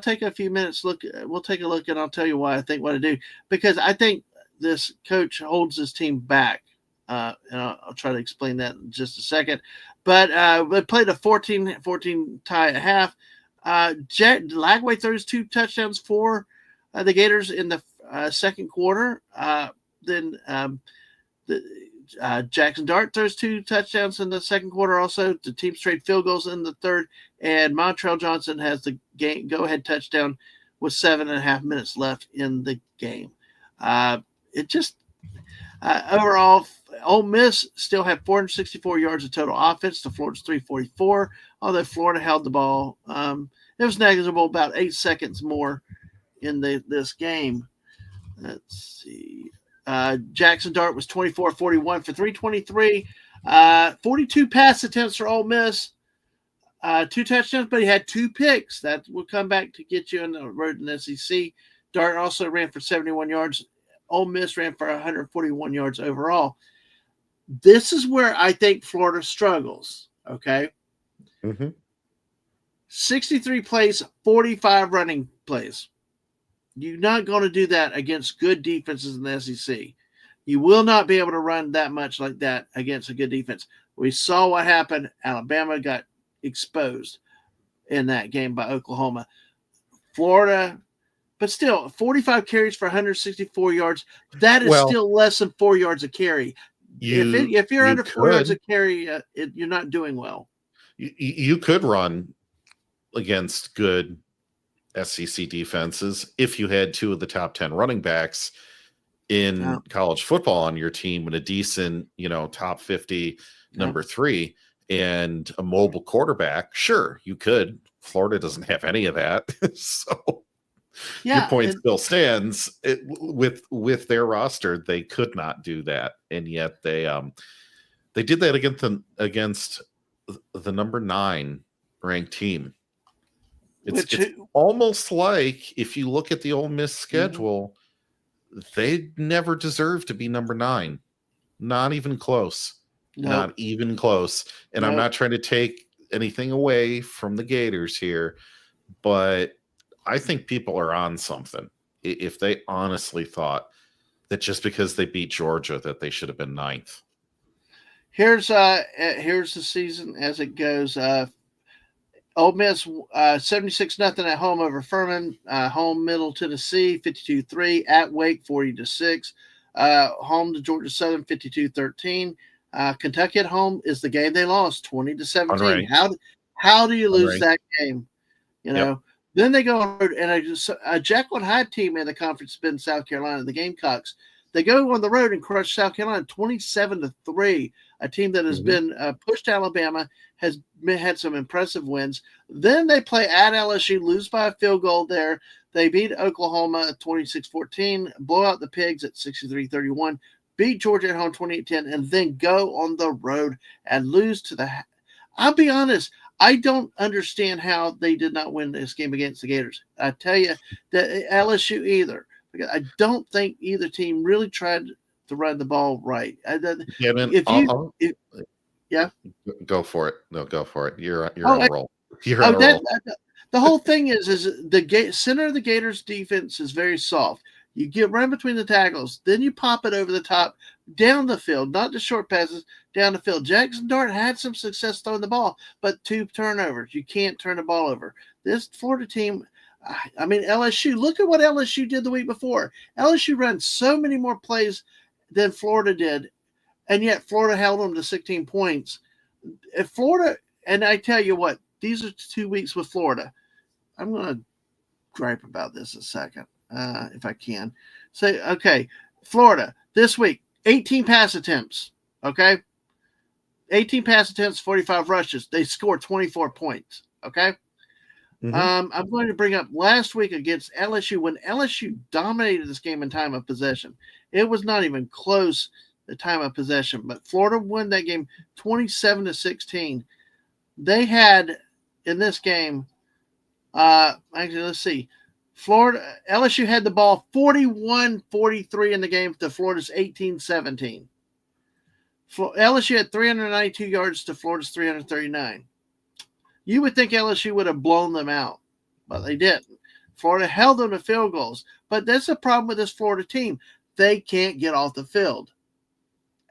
take a few minutes. We'll take a look, and I'll tell you why I think what I do. Because I think this coach holds his team back, and I'll try to explain that in just a second. But we played a 14-14 tie at half. Lagway throws 2 touchdowns for the Gators in the second quarter. Then Jackson Dart throws 2 touchdowns in the second quarter also. The teams trade field goals in the third. And Montrell Johnson has the go-ahead touchdown with 7.5 minutes left in the game. Overall, Ole Miss still had 464 yards of total offense to Florida's 344, although Florida held the ball. It was negligible, about 8 seconds more in this game. Let's see. Jackson Dart was 24-41 for 323. 42 pass attempts for Ole Miss. 2 touchdowns, but he had 2 picks. That will come back to get you on the road in the SEC. Dart also ran for 71 yards. Ole Miss ran for 141 yards overall. This is where I think Florida struggles, okay? Mm-hmm. 63 plays, 45 running plays. You're not going to do that against good defenses in the SEC. You will not be able to run that much like that against a good defense. We saw what happened. Alabama got exposed in that game by Oklahoma. Florida, but still, 45 carries for 164 yards. That is still less than 4 yards a carry. If you're under 4 yards a carry, you're not doing well. You could run against good SEC defenses if you had 2 of the top 10 running backs in college football on your team and a decent, top 50 number 3 and a mobile quarterback. Sure, you could. Florida doesn't have any of that. So your point still stands. With their roster, they could not do that. And yet they did that against the number 9 ranked team. It's almost like if you look at the Ole Miss schedule, they never deserve to be number 9. Not even close. Nope. Not even close. And I'm not trying to take anything away from the Gators here, but I think people are on something if they honestly thought that just because they beat Georgia that they should have been 9th. Here's the season as it goes. Ole Miss 76-0 at home over Furman. Home Middle Tennessee 52-3 at Wake 40-6. Home to Georgia Southern 52-13. Kentucky at home is the game they lost 20-17. How do you lose that game? Then they go on and a Jekyll and Hyde team in the conference in South Carolina, the Gamecocks. They go on the road and crush South Carolina 27-3, a team that has been pushed to Alabama, has had some impressive wins. Then they play at LSU, lose by a field goal there. They beat Oklahoma 26-14, blow out the Pigs at 63-31, beat Georgia at home 28-10, and then go on the road and lose to the – I'll be honest, I don't understand how they did not win this game against the Gators. I tell you, that LSU either. I don't think either team really tried to run the ball right. Yeah, man. Yeah, go for it. No, go for it. You're on a roll. You're on a roll. The whole thing is the center of the Gators defense is very soft. You get run between the tackles, then you pop it over the top, down the field, not the short passes, down the field. Jackson Dart had some success throwing the ball, but 2 turnovers. You can't turn the ball over. This Florida team, I mean, LSU, look at what LSU did the week before. LSU ran so many more plays than Florida did, and yet Florida held them to 16 points. If Florida, and I tell you what, these are 2 weeks with Florida. I'm going to gripe about this a second, if I can. Say, okay, Florida, this week, 18 pass attempts, okay? 18 pass attempts, 45 rushes. They scored 24 points, okay? I'm going to bring up last week against LSU when LSU dominated this game in time of possession. It was not even close, the time of possession, but Florida won that game 27-16. They had in this game, actually, let's see. LSU had the ball 41-43 in the game to Florida's 18-17. LSU had 392 yards to Florida's 339. You would think LSU would have blown them out, but they didn't. Florida held them to field goals, but that's the problem with this Florida team. They can't get off the field.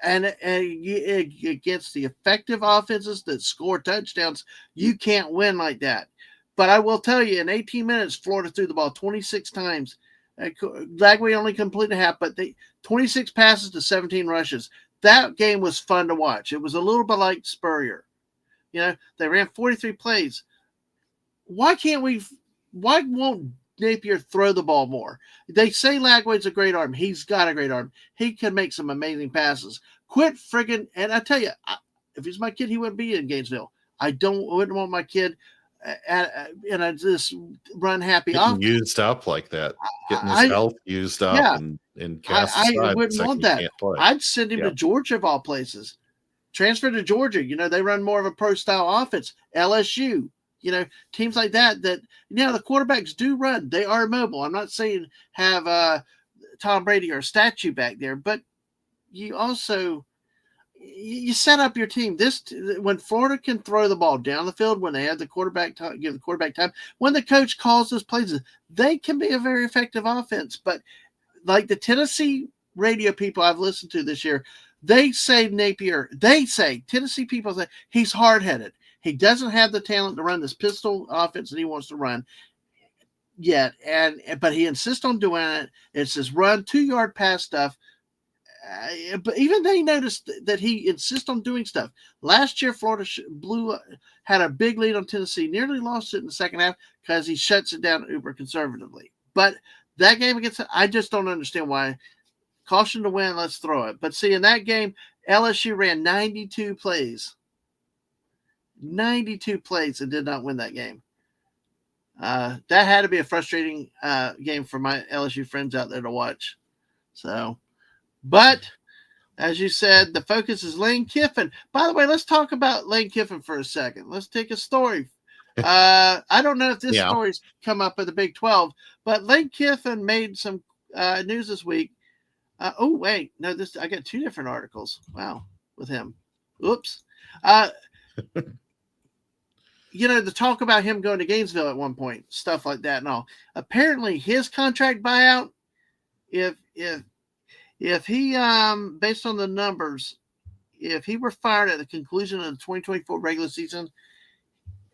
And against the effective offenses that score touchdowns, you can't win like that. But I will tell you, in 18 minutes, Florida threw the ball 26 times. Lagway only completed half, but 26 passes to 17 rushes. That game was fun to watch. It was a little bit like Spurrier. You know, they ran 43 plays. Why won't Napier throw the ball more? They say Lagway's a great arm. He's got a great arm. He can make some amazing passes. Quit friggin', and I tell you, if he's my kid, he wouldn't be in Gainesville. Wouldn't want my kid in this run happy off. Used up like that, getting his health used up, and cast aside. I wouldn't want that. I'd send him to Georgia of all places. Transfer to Georgia. You know, they run more of a pro style offense. LSU. You know, teams like that, the quarterbacks do run. They are mobile. I'm not saying have Tom Brady or a statue back there, but you also you set up your team. When Florida can throw the ball down the field, when they have the quarterback give the quarterback time, when the coach calls those plays, they can be a very effective offense. But like the Tennessee radio people I've listened to this year, they say Tennessee people say he's hard-headed. He doesn't have the talent to run this pistol offense that he wants to run yet, but he insists on doing it. It's this run 2-yard pass stuff. But even they noticed that he insists on doing stuff. Last year, Florida had a big lead on Tennessee, nearly lost it in the second half because he shuts it down uber conservatively. But that game I just don't understand why. Caution to win, let's throw it. But see, in that game, LSU ran 92 plays. 92 plays and did not win that game. That had to be a frustrating game for my LSU friends out there to watch. So, but as you said, the focus is Lane Kiffin. By the way, let's talk about Lane Kiffin for a second. Let's take a story. I don't know if this story's come up at the Big 12, but Lane Kiffin made some news this week. I got 2 different articles. Wow, with him. Oops. The talk about him going to Gainesville at one point, stuff like that and all. Apparently, his contract buyout, if he, based on the numbers, if he were fired at the conclusion of the 2024 regular season,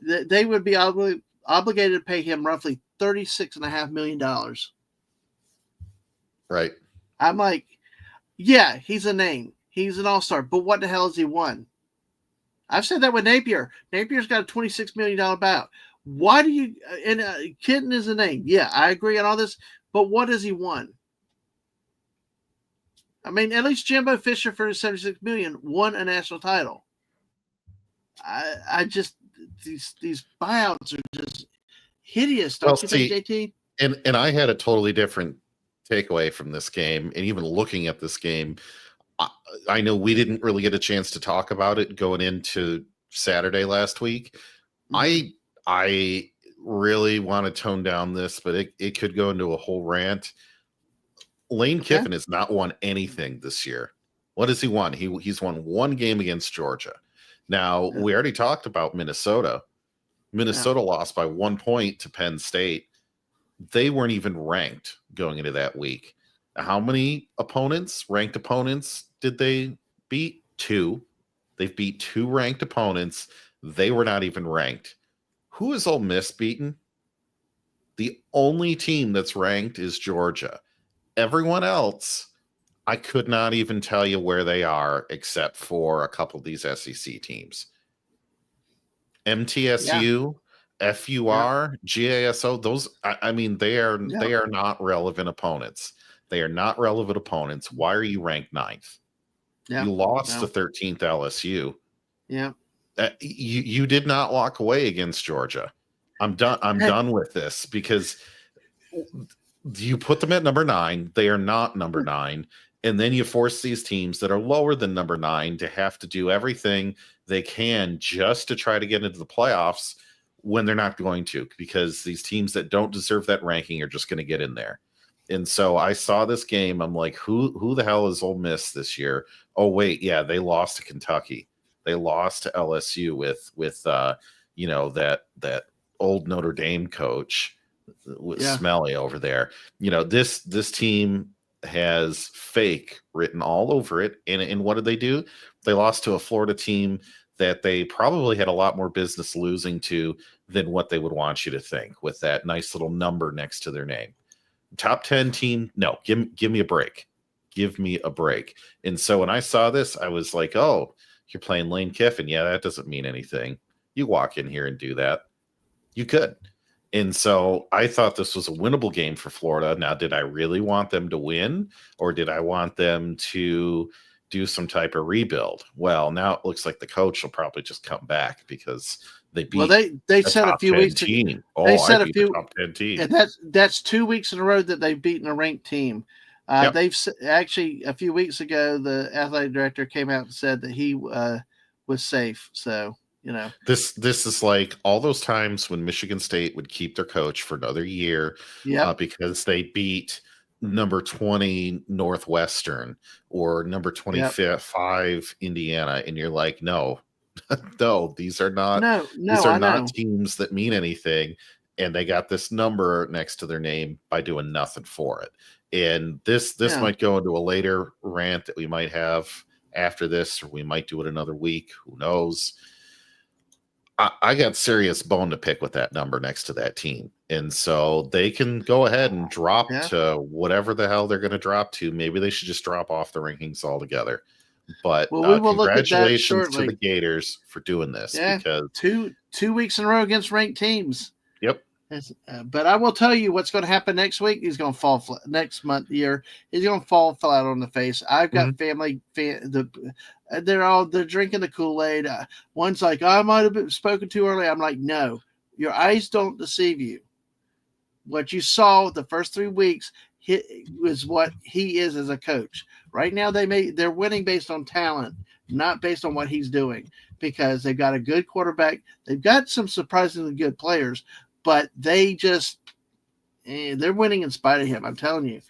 they would be obligated to pay him roughly $36.5 million. Right. I'm like, yeah, he's a name. He's an all-star. But what the hell has he won? I've said that with Napier. Napier's got a $26 million buyout. Why do you – and Kitten is a name. Yeah, I agree on all this. But what has he won? I mean, at least Jimbo Fisher for his $76 million won a national title. I just these buyouts are just hideous, don't you think, JT? And I had a totally different takeaway from this game, and even looking at this game, I know we didn't really get a chance to talk about it going into Saturday last week. Mm-hmm. I really want to tone down this, but it could go into a whole rant. Lane Kiffin has not won anything this year. What has he won? He's won one game against Georgia. Now, we already talked about Minnesota. Minnesota lost by 1 point to Penn State. They weren't even ranked going into that week. How many ranked opponents, did they beat? 2. They've beat 2 ranked opponents. They were not even ranked. Who is Ole Miss beaten? The only team that's ranked is Georgia. Everyone else, I could not even tell you where they are except for a couple of these SEC teams. MTSU, FUR, GASO, those, I mean, they are not relevant opponents. They are not relevant opponents. Why are you ranked 9th? You lost to 13th LSU. Yeah. You did not walk away against Georgia. I'm done with this because you put them at number 9. They are not number 9. And then you force these teams that are lower than number 9 to have to do everything they can just to try to get into the playoffs when they're not going to, because these teams that don't deserve that ranking are just going to get in there. And so I saw this game. I'm like, who the hell is Ole Miss this year? Oh, wait. Yeah, they lost to Kentucky. They lost to LSU with that old Notre Dame coach with Smelly over there. This team has fake written all over it. And what did they do? They lost to a Florida team that they probably had a lot more business losing to than what they would want you to think, with that nice little number next to their name. Top 10 team, no, give me a break. Give me a break. And so when I saw this, I was like, oh, you're playing Lane Kiffin. Yeah, that doesn't mean anything. You walk in here and do that. You could. And so I thought this was a winnable game for Florida. Now, did I really want them to win, or did I want them to do some type of rebuild? Well, now it looks like the coach will probably just come back because they beat. Well, they said a few weeks ago. They said a few top 10 team. And that's 2 weeks in a row that they've beaten a ranked team. They've actually, a few weeks ago, the athletic director came out and said that he was safe. So, this is like all those times when Michigan State would keep their coach for another year because they beat number 20 Northwestern or number 25 Indiana, and you're like, no, these are not not teams that mean anything, and they got this number next to their name by doing nothing for it. And this might go into a later rant that we might have after this, or we might do it another week. Who knows? I got serious bone to pick with that number next to that team. And so they can go ahead and drop to whatever the hell they're going to drop to. Maybe they should just drop off the rankings altogether. But we will congratulations to the Gators for doing this. Because two weeks in a row against ranked teams. Yep. But I will tell you what's going to happen next week. He's going to fall flat. Next year, he's going to fall flat on the face. I've got family. They're drinking the Kool-Aid. One's like, I might have been spoken too early. I'm like, no, your eyes don't deceive you. What you saw the first 3 weeks was what he is as a coach. Right now, they're winning based on talent, not based on what he's doing, because they've got a good quarterback. They've got some surprisingly good players, but they just they're winning in spite of him. I'm telling you.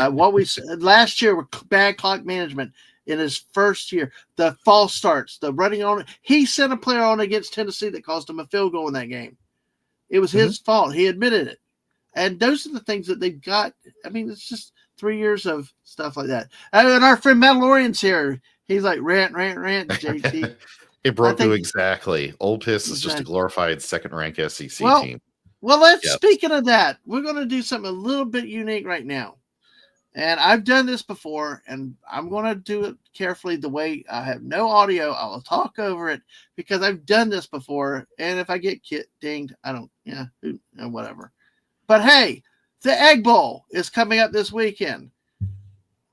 What we said last year with bad clock management in his first year, the false starts, the running on. He sent a player on against Tennessee that cost him a field goal in that game. It was his fault. He admitted it. And those are the things that they've got. I mean, it's just 3 years of stuff like that. And our friend Mandalorian's here. He's like, rant, JT. It broke you exactly. Old Piss is just a glorified second-ranked SEC team. Well, speaking of that, we're going to do something a little bit unique right now. And I've done this before, and I'm going to do it carefully the way I have no audio. I will talk over it because I've done this before. And if I get dinged, I don't, whatever. But hey, the Egg Bowl is coming up this weekend.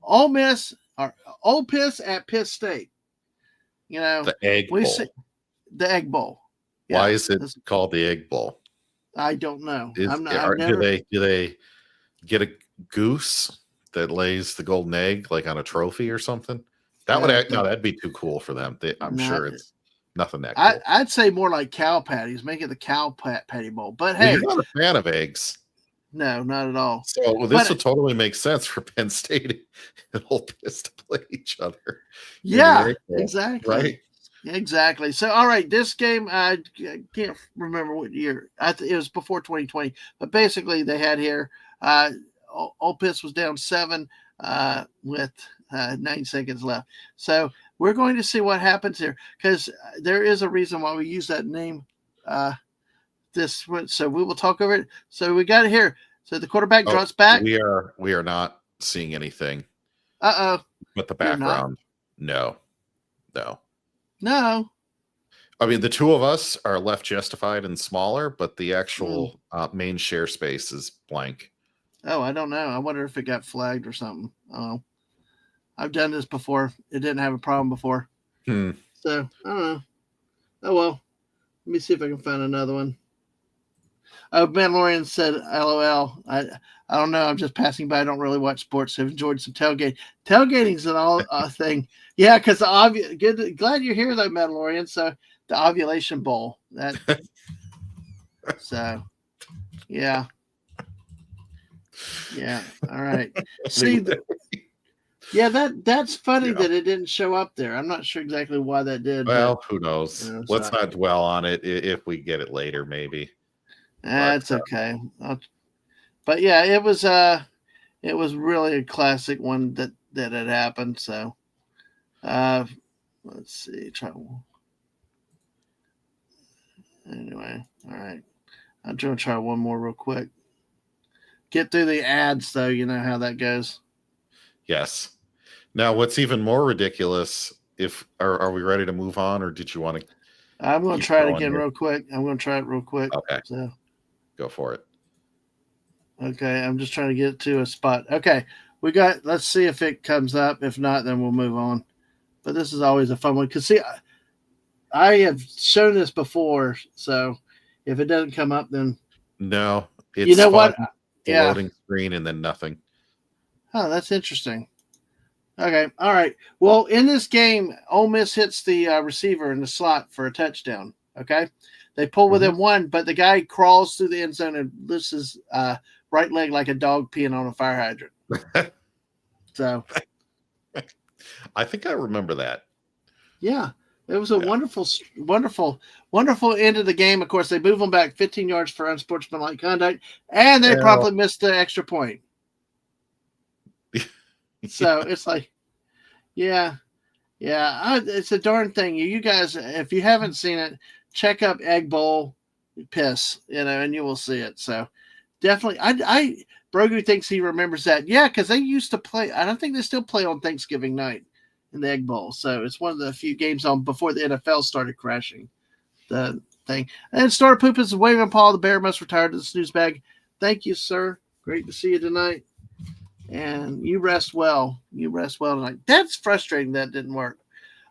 Ole Miss, Ole Piss at Piss State. The Egg we Bowl. see the Egg Bowl. Why is it called the Egg Bowl? I don't know. Do they get a goose that lays the golden egg like on a trophy or something? That'd be too cool for them. I'm sure it's nothing that cool. I'd say more like cow patties. Make it the cow patty bowl. But hey, you're not a fan of eggs. No, not at all. So this would totally make sense for Penn State and Ole Miss to play each other. Yeah, exactly. Right? Exactly. So, all right, this game, I can't remember what year. It was before 2020. But basically, they had here, Ole Miss was down 7 with 9 seconds left. So we're going to see what happens here, because there is a reason why we use that name. So we will talk over it. So we got it here. So the quarterback drops back. We are not seeing anything. Uh-oh. But the background. No. I mean, the two of us are left justified and smaller, but the actual main share space is blank. Oh, I don't know. I wonder if it got flagged or something. Oh, I've done this before. It didn't have a problem before. So, I don't know. Oh, well. Let me see if I can find another one. Oh, Mandalorian said, LOL. I don't know. I'm just passing by. I don't really watch sports. I've enjoyed some tailgate. Tailgating's an all thing. Yeah, because glad you're here, though, Mandalorian. So, the Ovulation Bowl. So, yeah. Yeah. All right. See, that's funny that it didn't show up there. I'm not sure exactly why that did. Well, who knows? Let's not dwell on it. If we get it later, maybe. That's okay. But yeah, it was really a classic one that had happened. So, let's see. Anyway, all right. I'm trying to try one more real quick. Get through the ads, though. You know how that goes. Yes. Now, what's even more ridiculous? Are we ready to move on, or did you want to? I'm going to try it again real quick. I'm going to try it real quick. Okay. So. Go for it. Okay, I'm just trying to get to a spot. Okay, let's see if it comes up. If not, then we'll move on. But this is always a fun one. Because, see, I have shown this before, so if it doesn't come up, then... No, it's you know what? The loading screen and then nothing. Oh, that's interesting. Okay, all right. Well, in this game, Ole Miss hits the receiver in the slot for a touchdown, okay? They pull within one, but the guy crawls through the end zone and lifts his right leg like a dog peeing on a fire hydrant. So, I think I remember that. Yeah, it was a wonderful end of the game. Of course, they move them back 15 yards for unsportsmanlike conduct, and they promptly missed the extra point. So it's like, it's a darn thing. You guys, if you haven't seen it, check up Egg Bowl Piss, and you will see it. So definitely, Brogu thinks he remembers that. Yeah, because they used to play. I don't think they still play on Thanksgiving night in the Egg Bowl. So it's one of the few games on before the NFL started crashing the thing. And Star Poop is waving Paul. The bear must retire to the snooze bag. Thank you, sir. Great to see you tonight. And you rest well. You rest well tonight. That's frustrating that didn't work.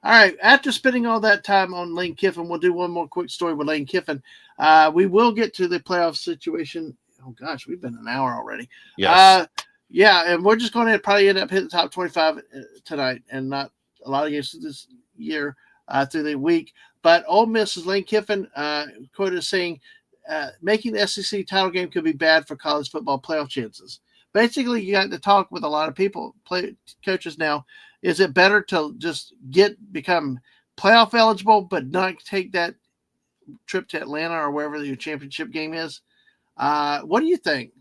All right. After spending all that time on Lane Kiffin, we'll do one more quick story with Lane Kiffin. We will get to the playoff situation. Oh, gosh, we've been an hour already. Yes. And we're just going to probably end up hitting the top 25 tonight and not a lot of games this year through the week. But Ole Miss's Lane Kiffin quoted as saying, making the SEC title game could be bad for college football playoff chances. Basically, you got to talk with a lot of people, coaches now. Is it better to just become playoff eligible but not take that trip to Atlanta or wherever your championship game is? What do you think?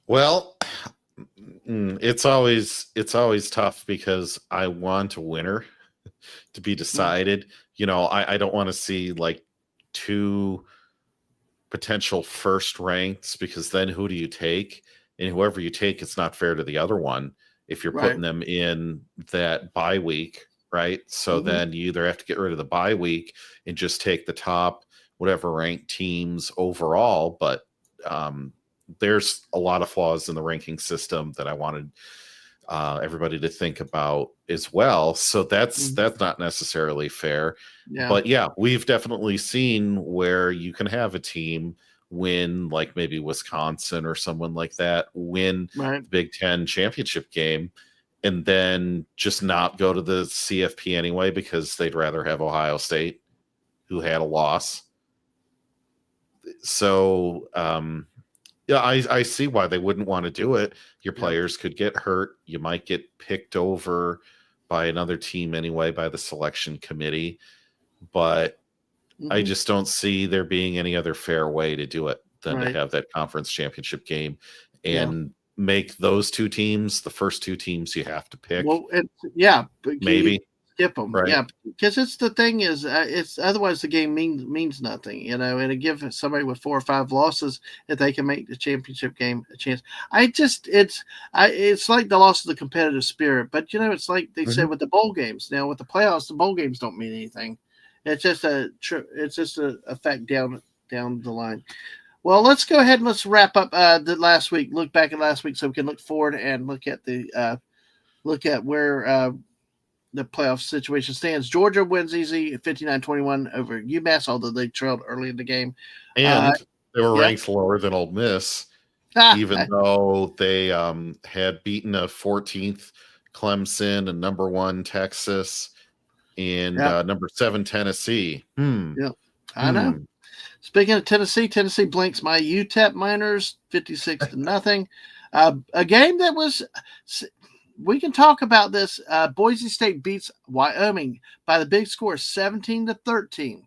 Well, it's always tough because I want a winner to be decided. I don't want to see like two potential first ranks, because then who do you take? And whoever you take, it's not fair to the other one if you're putting them in that bye week, right? So then you either have to get rid of the bye week and just take the top whatever ranked teams overall. But there's a lot of flaws in the ranking system that I wanted everybody to think about as well. So that's Mhm. not necessarily fair. Yeah. But yeah, we've definitely seen where you can have a team win, like maybe Wisconsin or someone like that, win Right. the Big Ten championship game, and then just not go to the CFP anyway because they'd rather have Ohio State, who had a loss. So yeah, I see why they wouldn't want to do it. Your Yeah. players could get hurt. You might get picked over by another team anyway, by the selection committee. But I Mhm. just don't see there being any other fair way to do it than to Right. have that conference championship game Yeah. and make those two teams the first two teams you have to pick. Well, yeah, but you Maybe, skip them. right? Yeah, because it's the thing is, it's otherwise the game means nothing, and it give somebody with 4 or 5 losses if they can make the championship game a chance. It's like the loss of the competitive spirit, but it's like they Mhm. said with the bowl games. Now with the playoffs, the bowl games don't mean anything. It's just a effect down the line. Well, let's go ahead and let's wrap up the last week. Look back at last week so we can look forward and look at where the playoff situation stands. Georgia wins easy 59-21 over UMass, although they trailed early in the game. Uh, And they were yeah. ranked lower than Old Miss, Ah, even though they had beaten a 14th Clemson and number 1 Texas and yeah, number 7 Tennessee. yeah. I know. Hmm. Speaking of Tennessee blinks my UTEP Miners 56-0. A game that was, we can talk about this. Boise State beats Wyoming by the big score 17-13.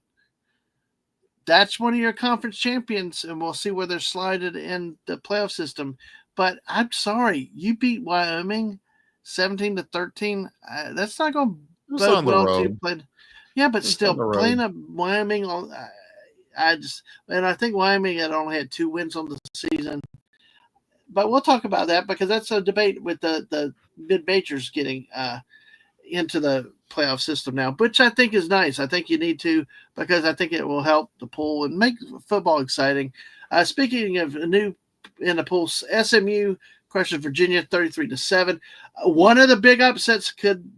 That's one of your conference champions, and we'll see where they're slided in the playoff system. But I'm sorry, you beat Wyoming 17-13. That's not going to It was bode on the well to you road. playing. Yeah, but It was on still the playing road. a Wyoming on. I think Wyoming had only had 2 wins on the season. But we'll talk about that because that's a debate with the mid majors getting into the playoff system now, which I think is nice. I think you need to because I think it will help the pool and make football exciting. Speaking of new in the pool, SMU crushes Virginia 33-7. One of the big upsets could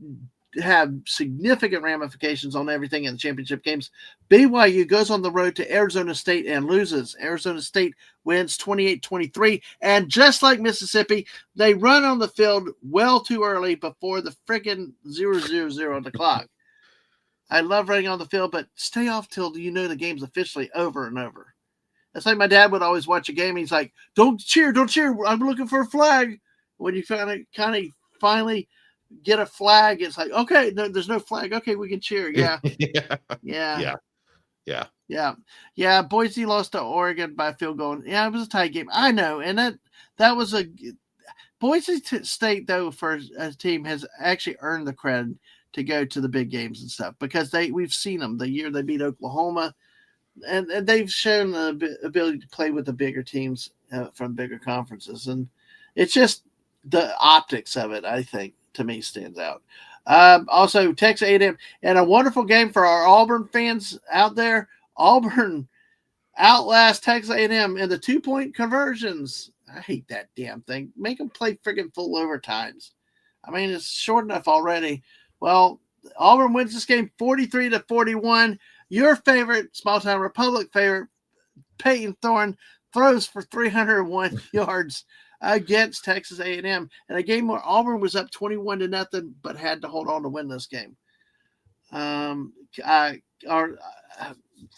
have significant ramifications on everything in the championship games. BYU goes on the road to Arizona State and loses. Arizona State wins 28-23. And just like Mississippi, they run on the field well too early before the freaking 0-0-0 on the clock. I love running on the field, but stay off till the game's officially over and over. That's like my dad would always watch a game. He's like, don't cheer. I'm looking for a flag. When you kind of finally get a flag, it's like, okay, no, there's no flag. Okay, we can cheer. Yeah, Yeah. yeah, Yeah. Yeah. yeah. Boise lost to Oregon by field goal. Yeah, it was a tight game. I know, and that was a Boise State though for a team has actually earned the credit to go to the big games and stuff because we've seen them the year they beat Oklahoma, and they've shown the ability to play with the bigger teams from bigger conferences, and it's just the optics of it. I think to me stands out. Also, Texas A&M and a wonderful game for our Auburn fans out there. Auburn outlast Texas A&M in the 2-point conversions. I hate that damn thing. Make them play friggin' full overtimes. I mean, it's short enough already. Well, Auburn wins this game 43-41. Your favorite small town Republic favorite, Peyton Thorne, throws for 301 yards against Texas A&M in a game where Auburn was up 21-0, but had to hold on to win this game.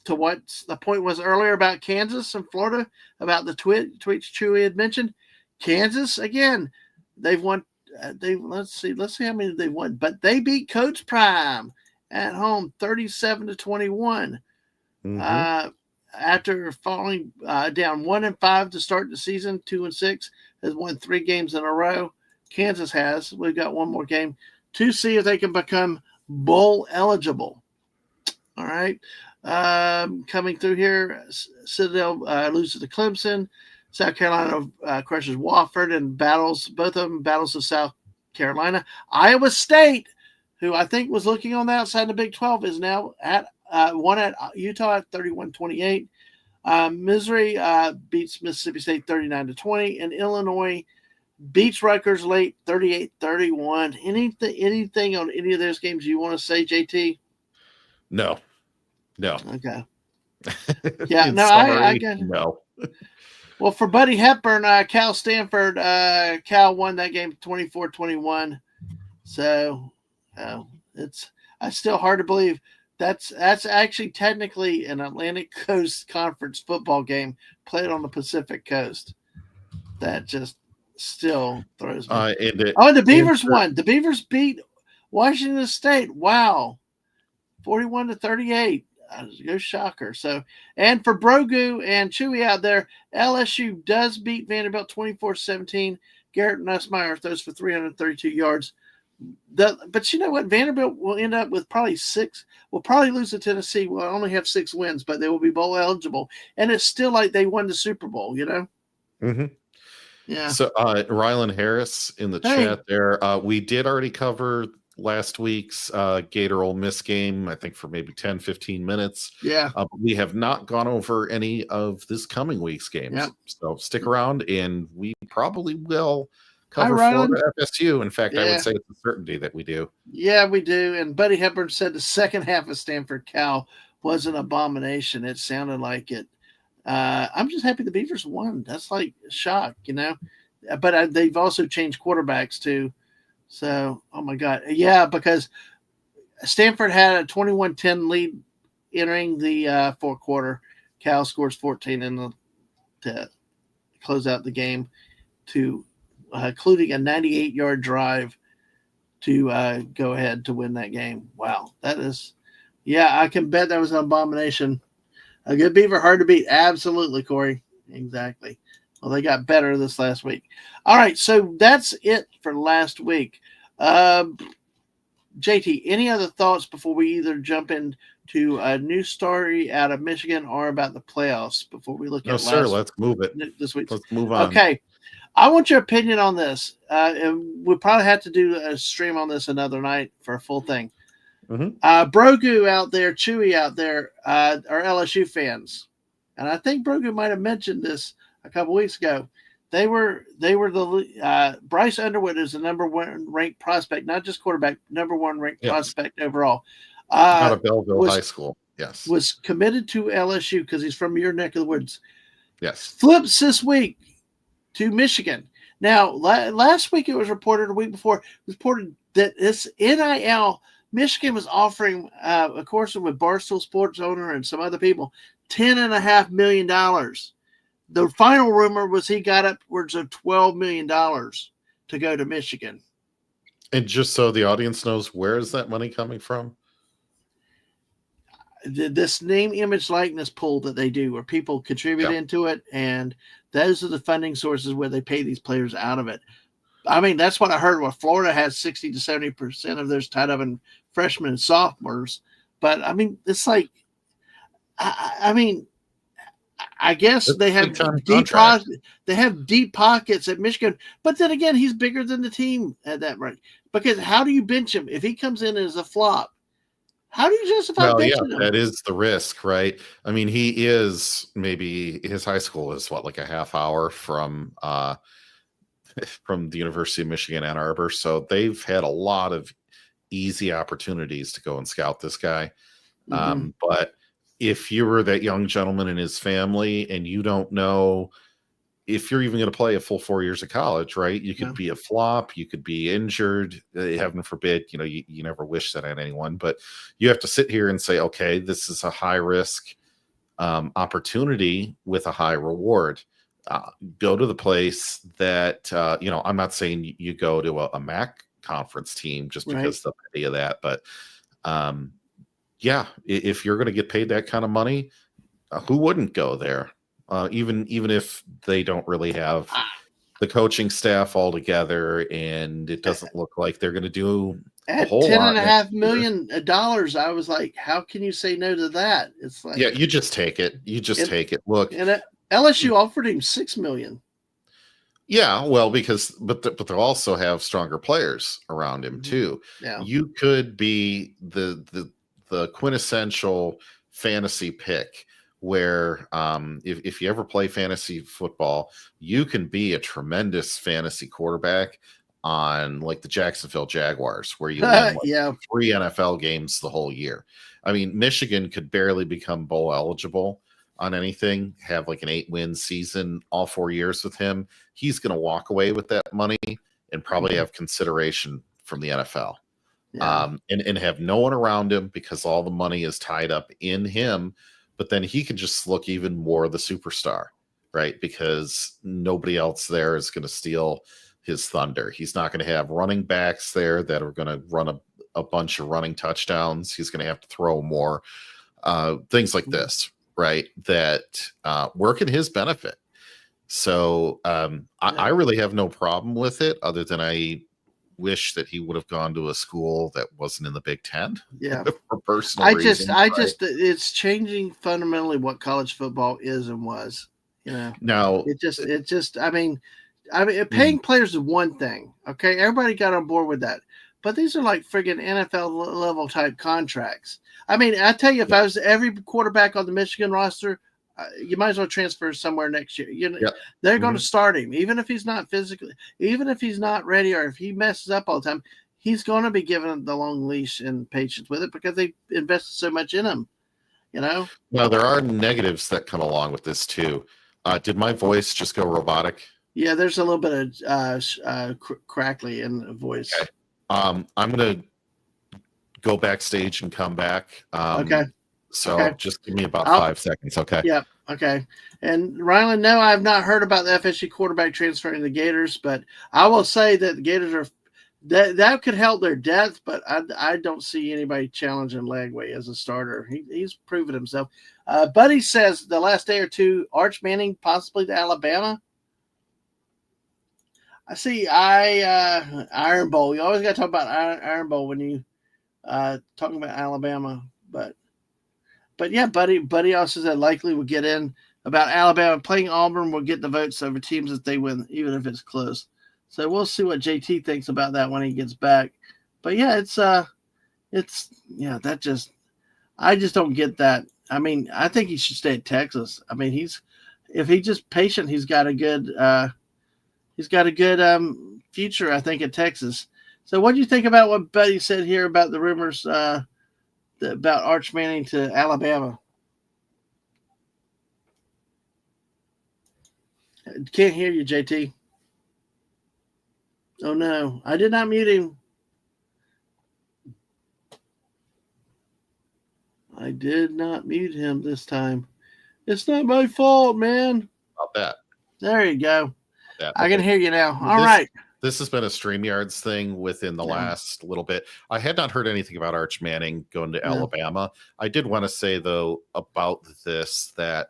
To what the point was earlier about Kansas and Florida, about the tweets Chewy had mentioned, Kansas again, they've won. Let's see how many they won, but they beat Coach Prime at home 37-21. Mm-hmm. After falling down 1-5 to start the season, 2-6, has won 3 games in a row. Kansas has. We've got one more game to see if they can become bowl eligible. All right. Coming through here, Citadel loses to Clemson. South Carolina crushes Wofford and both of them battles of South Carolina. Iowa State, who I think was looking on the outside of the Big 12, is now at won at Utah at 31-28. Missouri beats Mississippi State 39-20, and Illinois beats Rutgers late 38-31. Anything on any of those games you want to say, JT? No. Okay. Yeah, In no, I summary, got it. no. Well, for Buddy Hepburn, Cal Stanford, Cal won that game 24-21. So it's still hard to believe that's actually technically an Atlantic Coast Conference football game played on the Pacific Coast. That just still throws me. And the Beavers won. The Beavers beat Washington State. Wow, 41-38. Go Shocker. So, and for Brogu and Chewy out there, LSU does beat Vanderbilt 24-17. Garrett Nussmeier throws for 332 yards. But you know what? Vanderbilt will end up with probably 6. Will probably lose to Tennessee. Will only have 6 wins, but they will be bowl eligible. And it's still like they won the Super Bowl, you know? Mm-hmm. Yeah. So Rylan Harris in the chat there. We did already cover last week's Gator Ole Miss game, I think for maybe 10, 15 minutes. Yeah. We have not gone over any of this coming week's games. Yep. So stick around and we probably will cover Florida FSU. In fact, I would say it's a certainty that we do. Yeah, we do. And Buddy Hepburn said the second half of Stanford Cal was an abomination. It sounded like it. I'm just happy the Beavers won. That's like a shock, you know. But they've also changed quarterbacks too. So, oh my God. Yeah, because Stanford had a 21-10 lead entering the fourth quarter. Cal scores 14 to close out the game, to including a 98-yard drive to go ahead to win that game. Wow. That is, yeah, I can bet that was an abomination. A good Beaver, hard to beat. Absolutely, Corey. Exactly. Well, they got better this last week. All right, so that's it for last week. JT, any other thoughts before we either jump into a new story out of Michigan or about the playoffs before we look at let's move it. This week. Let's move on. Okay. I want your opinion on this. And we'll probably have to do a stream on this another night for a full thing. Mm-hmm. Brogu out there, Chewy out there, are LSU fans, and I think Brogu might have mentioned this a couple weeks ago. They were the Bryce Underwood is the number 1 ranked prospect, not just quarterback, number 1 ranked prospect overall. Out of Belleville High School, yes, was committed to LSU because he's from your neck of the woods. Yes, flips this week to Michigan. Now, last week it was reported, a week before, it was reported that this NIL. Michigan was offering, of course, with Barstool Sports owner and some other people, $10.5 million. The final rumor was he got upwards of $12 million to go to Michigan. And just so the audience knows, where is that money coming from? This name, image, likeness pool that they do, where people contribute into it, and those are the funding sources where they pay these players out of it. I mean, that's what I heard. Well, Florida has 60 to 70% of theirs tied up in freshmen and sophomores. But I mean, it's like, I guess they have deep pockets at Michigan. But then again, he's bigger than the team at that rate. Because how do you bench him if he comes in as a flop? How do you justify benching him? That is the risk, right? I mean, he is maybe his high school is like a half hour from the University of Michigan, Ann Arbor. So they've had a lot of easy opportunities to go and scout this guy. Mm-hmm. But if you were that young gentleman and his family and you don't know if you're even going to play a full 4 years of college, right? You could be a flop. You could be injured. Heaven forbid, you never wish that on anyone, but you have to sit here and say, okay, this is a high risk opportunity with a high reward. Go to the place that, I'm not saying you go to a MAC conference team just because they'll pay you that. But if you're going to get paid that kind of money, who wouldn't go there? Even if they don't really have the coaching staff all together and it doesn't look like they're going to do a whole lot. $10.5 million. I was like, how can you say no to that? It's like, you just take it. Take it. Look, and LSU offered him $6 million. Yeah, well, but they'll also have stronger players around him too. Yeah. You could be the quintessential fantasy pick where if you ever play fantasy football, you can be a tremendous fantasy quarterback on like the Jacksonville Jaguars, where you win like Yeah. 3 NFL games the whole year. I mean, Michigan could barely become bowl eligible on anything, have like an 8-win season all 4 years with him. He's going to walk away with that money and probably have consideration from the NFL. Yeah. And have no one around him because all the money is tied up in him. But then he can just look even more the superstar, right? Because nobody else there is going to steal his thunder. He's not going to have running backs there that are going to run a bunch of running touchdowns. He's going to have to throw more. Things like this, right? That work in his benefit. So I really have no problem with it, other than I wish that he would have gone to a school that wasn't in the Big Ten. Yeah. For personal reasons. It's changing fundamentally what college football is and was. Now I mean, paying players is one thing. Okay, everybody got on board with that, but these are like friggin' NFL level type contracts. I mean, I tell you, if I was every quarterback on the Michigan roster, you might as well transfer somewhere next year. They're going to start him, even if he's not physically, even if he's not ready, or if he messes up all the time. He's going to be given the long leash and patience with it because they invested so much in him. Now there are negatives that come along with this too. Did my voice just go robotic? Yeah, there's a little bit of crackly in the voice. Okay. I'm going to go backstage and come back. Okay. So just give me about 5 seconds, okay? Yeah, okay. And Rylan, no, I have not heard about the FSU quarterback transferring to the Gators, but I will say that the Gators are that could help their depth, but I don't see anybody challenging Lagway as a starter. He's proven himself. Buddy says the last day or two, Arch Manning possibly to Alabama. I see Iron Bowl. You always got to talk about Iron Bowl when you talking about Alabama, but yeah, Buddy also said likely will get in about Alabama playing Auburn will get the votes over teams that they win, even if it's close. So we'll see what JT thinks about that when he gets back. But yeah, I just don't get that. I mean, I think he should stay at Texas. I mean, if he's just patient, he's got a good future, I think, at Texas. So what do you think about what Buddy said here about the rumors about Arch Manning to Alabama? Can't hear you, JT. Oh, no. I did not mute him. I did not mute him this time. It's not my fault, man. About that. There you go. I can hear you now. All right. This has been a StreamYards thing within the last little bit. I had not heard anything about Arch Manning going to Alabama. I did want to say, though, about this that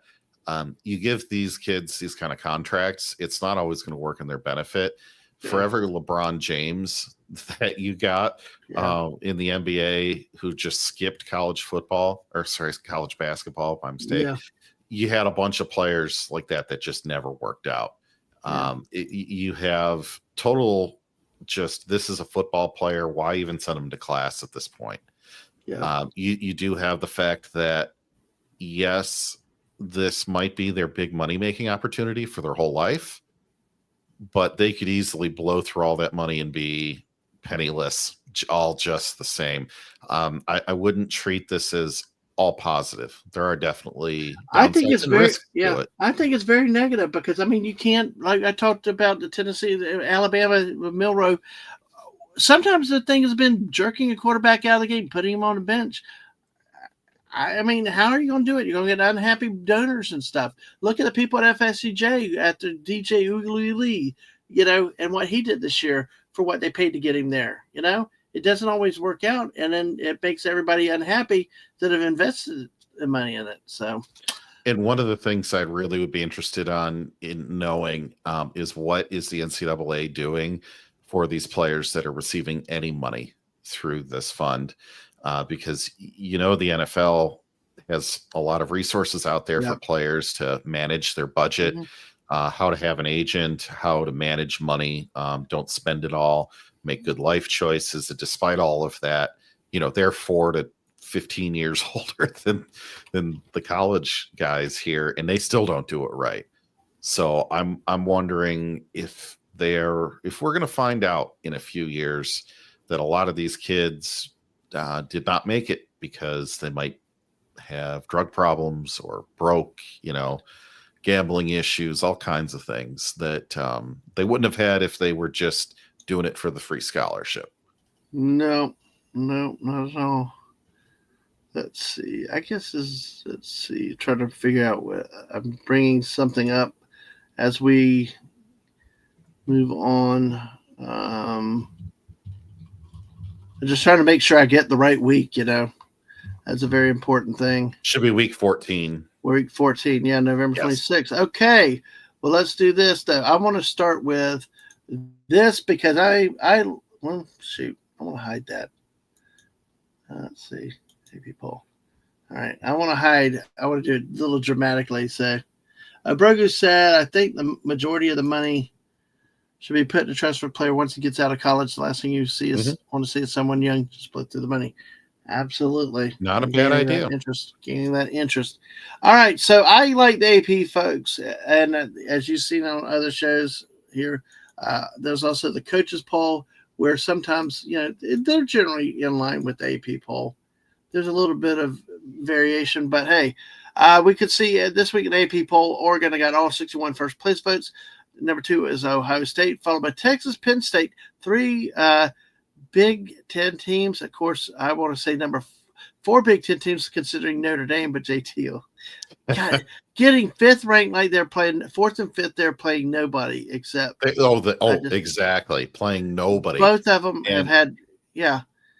you give these kids these kind of contracts, it's not always going to work in their benefit. For every LeBron James that you got in the NBA who just skipped college basketball by mistake, you had a bunch of players like that just never worked out. You have total just this is a football player. Why even send him to class at this point? You do have the fact that, yes, this might be their big money-making opportunity for their whole life, but they could easily blow through all that money and be penniless, all just the same. I wouldn't treat this as all positive. There are definitely I think it's very negative because, I mean, you can't, like I talked about the Tennessee, Alabama, Milroe. Sometimes the thing has been jerking a quarterback out of the game, putting him on the bench. I mean, how are you going to do it? You're going to get unhappy donors and stuff. Look at the people at FSCJ, at the DJ Lee, and what he did this year for what they paid to get him there. It doesn't always work out, and then it makes everybody unhappy that have invested the money in it. So, and one of the things I really would be interested in knowing is what is the NCAA doing for these players that are receiving any money through this fund? Because the NFL has a lot of resources out there for players to manage their budget, how to have an agent, how to manage money, don't spend it all, make good life choices. And despite all of that, they're 4 to 15 years older than the college guys here, and they still don't do it right. So I'm wondering if we're going to find out in a few years that a lot of these kids did not make it because they might have drug problems or broke, gambling issues, all kinds of things that they wouldn't have had if they were just doing it for the free scholarship. No, not at all. Let's see. Let's see. Trying to figure out what I'm bringing something up as we move on. I'm just trying to make sure I get the right week. That's a very important thing. Should be week 14. Week 14, yeah, November 26th. Okay, well, let's do this though. I want to start with this because I want to hide that. Let's see, people. All right, I want to do it a little dramatically. So, Brogu said, I think the majority of the money should be put in a trust for a player once he gets out of college. The last thing you see is want to see is someone young split through the money. Absolutely. Not a bad idea. Gaining that interest. All right. So I like the AP folks. And as you've seen on other shows here, there's also the coaches poll where sometimes, they're generally in line with the AP poll. There's a little bit of variation, but hey, we could see this week in AP poll, Oregon got all 61 first place votes. Number 2 is Ohio State, followed by Texas, Penn State, 3 Big Ten teams. Of course, I want to say number 4 Big Ten teams considering Notre Dame, but JT, God, getting 5th ranked like they're playing 4th and 5th, they're playing nobody except. Exactly. Playing nobody. Both of them have had,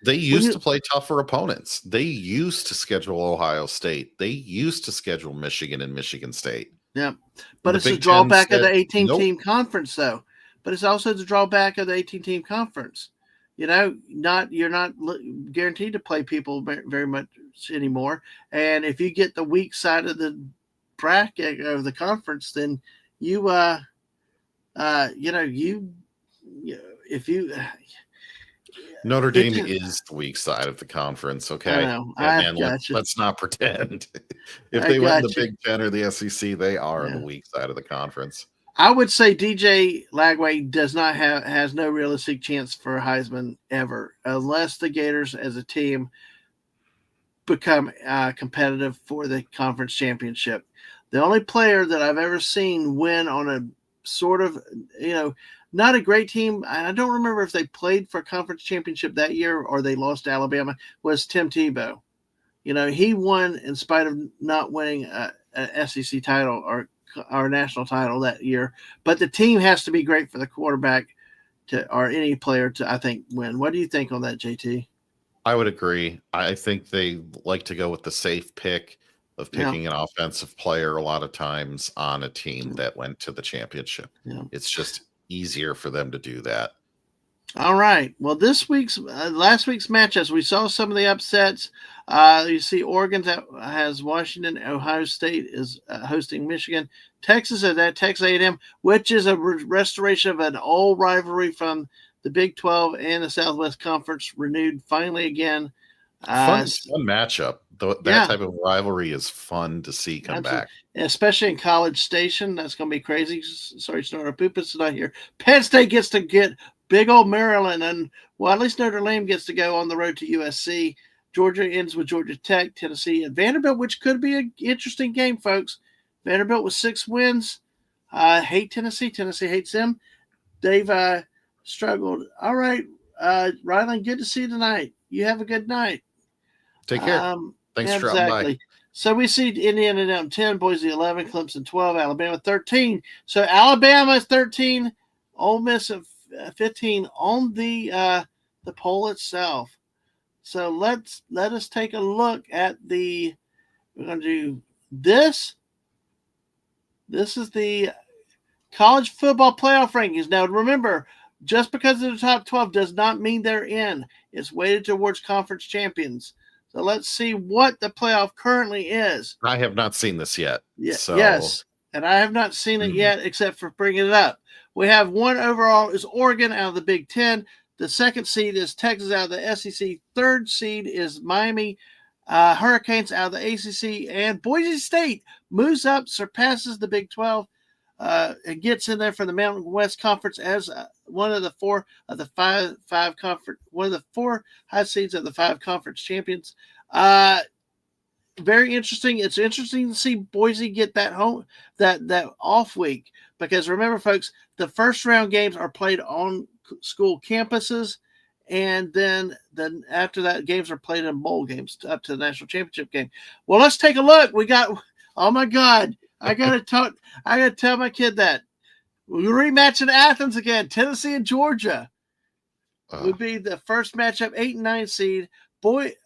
They used to play tougher opponents. They used to schedule Ohio State. They used to schedule Michigan and Michigan State. Yeah. But it's a drawback of the 18-team conference, though. But it's also the drawback of the 18-team conference. You're not guaranteed to play people very much anymore. And if you get the weak side of the bracket of the conference, then Notre Dame is the weak side of the conference. Okay, let's not pretend. If they win the Big Ten or the SEC, they are the weak side of the conference. I would say DJ Lagway has no realistic chance for Heisman ever, unless the Gators as a team become competitive for the conference championship. The only player that I've ever seen win on a sort of, not a great team, I don't remember if they played for a conference championship that year or they lost to Alabama, was Tim Tebow. He won in spite of not winning an SEC title or national title that year, but the team has to be great for the quarterback or any player to, I think, win. What do you think on that, JT? I would agree. I think they like to go with the safe pick of picking an offensive player a lot of times on a team that went to the championship. Yeah. It's just easier for them to do that. All right. Well, last week's matchups, we saw some of the upsets. You see Oregon has Washington. Ohio State is hosting Michigan. Texas is at Texas A&M, which is a restoration of an old rivalry from the Big 12 and the Southwest Conference, renewed finally again. Fun matchup. That type of rivalry is fun to see come back. Especially in College Station. That's going to be crazy. Sorry, Snorter Poopus is not here. Penn State gets to get big old Maryland, and at least Notre Dame gets to go on the road to USC. Georgia ends with Georgia Tech, Tennessee, and Vanderbilt, which could be an interesting game, folks. Vanderbilt with 6 wins. Hate Tennessee. Tennessee hates them. They've struggled. All right, Ryland, good to see you tonight. You have a good night. Take care. Thanks for dropping by. So we see Indiana down 10, Boise 11, Clemson 12, Alabama 13. So Alabama 13, Ole Miss 15 on the poll itself. So let us take a look at we're going to do this. This is the college football playoff rankings. Now remember, just because of the top 12 does not mean they're in. It's weighted towards conference champions. So let's see what the playoff currently is. I have not seen this yet. Yes, and I have not seen it yet except for bringing it up. We have 1 overall is Oregon out of the Big Ten. The 2nd seed is Texas out of the SEC. 3rd seed is Miami. Hurricanes out of the ACC, and Boise State moves up, surpasses the Big 12, and gets in there for the Mountain West Conference as one of the four of the five conference, one of the four high seeds of the five conference champions. Very interesting. It's interesting to see Boise get that that off week, because remember, folks, the first round games are played on school campuses, and then after that, games are played in bowl games up to the national championship game. Well, let's take a look. We got, oh my God, I gotta tell my kid that we're rematching Athens again. Tennessee and Georgia would be the first matchup, 8 and 9 seed.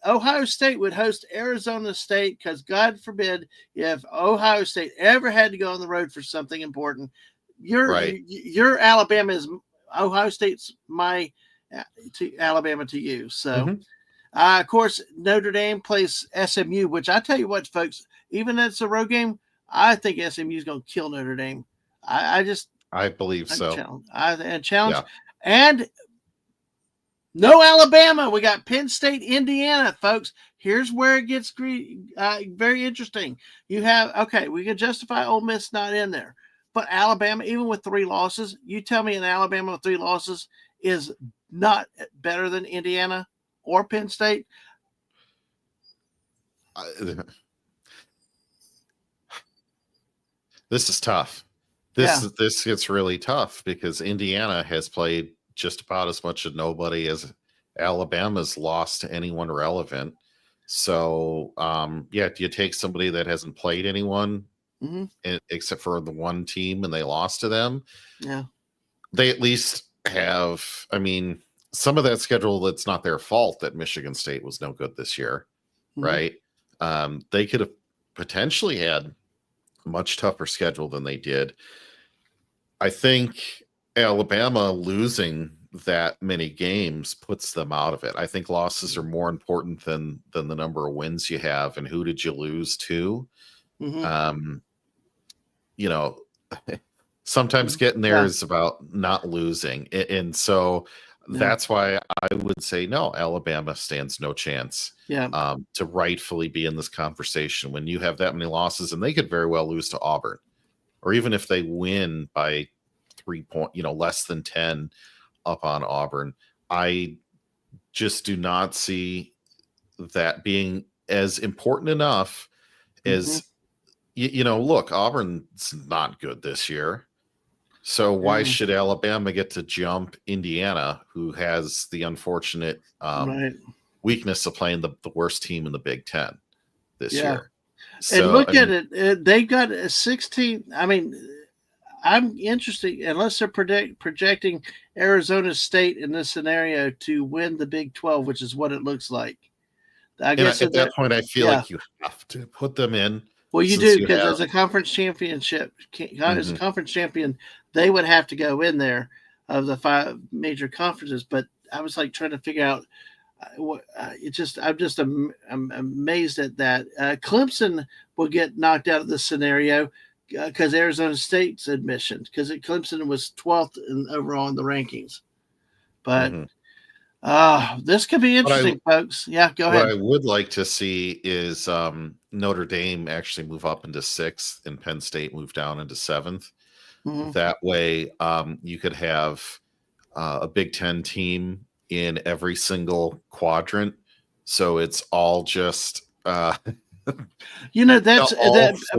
Ohio State would host Arizona State, because God forbid if Ohio State ever had to go on the road for something important, your Alabama is Ohio State's my Alabama to you. So, of course, Notre Dame plays SMU, which I tell you what, folks, even though it's a road game, I think SMU is going to kill Notre Dame. I believe so. Challenge. Yeah. And no Alabama. We got Penn State, Indiana, folks. Here's where it gets very interesting. You have, okay, we can justify Ole Miss not in there, but Alabama, even with 3 losses, you tell me an Alabama with 3 losses is not better than Indiana or Penn State? This is tough. This gets really tough, because Indiana has played just about as much as nobody as Alabama's lost to anyone relevant. So, do you take somebody that hasn't played anyone except for the one team and they lost to them? Yeah. They at least have, I mean, some of that schedule, that's not their fault that Michigan State was no good this year, right? They could have potentially had a much tougher schedule than they did. I think Alabama losing that many games puts them out of it. I think losses are more important than the number of wins you have and who did you lose to. Sometimes getting there is about not losing. And so that's why I would say, no, Alabama stands no chance to rightfully be in this conversation when you have that many losses, and they could very well lose to Auburn. Or even if they win by 3 points, less than 10 up on Auburn, I just do not see that being as important enough as, look, Auburn's not good this year. So why should Alabama get to jump Indiana, who has the unfortunate weakness of playing the worst team in the Big Ten this year? So, and look at it. They got a 16. I mean, I'm interested, unless they're projecting Arizona State in this scenario to win the Big 12, which is what it looks like. I guess at that point, I feel like you have to put them in. Well, you do, because as a conference championship, as a conference champion, they would have to go in there of the 5 major conferences. But I was like trying to figure out I'm amazed at that. Clemson will get knocked out of this scenario because Arizona State's admission, because Clemson was 12th overall in the rankings. But this could be interesting, folks. Yeah, go ahead. What I would like to see is Notre Dame actually move up into 6th and Penn State move down into 7th. That way you could have a Big Ten team in every single quadrant. So it's all just that's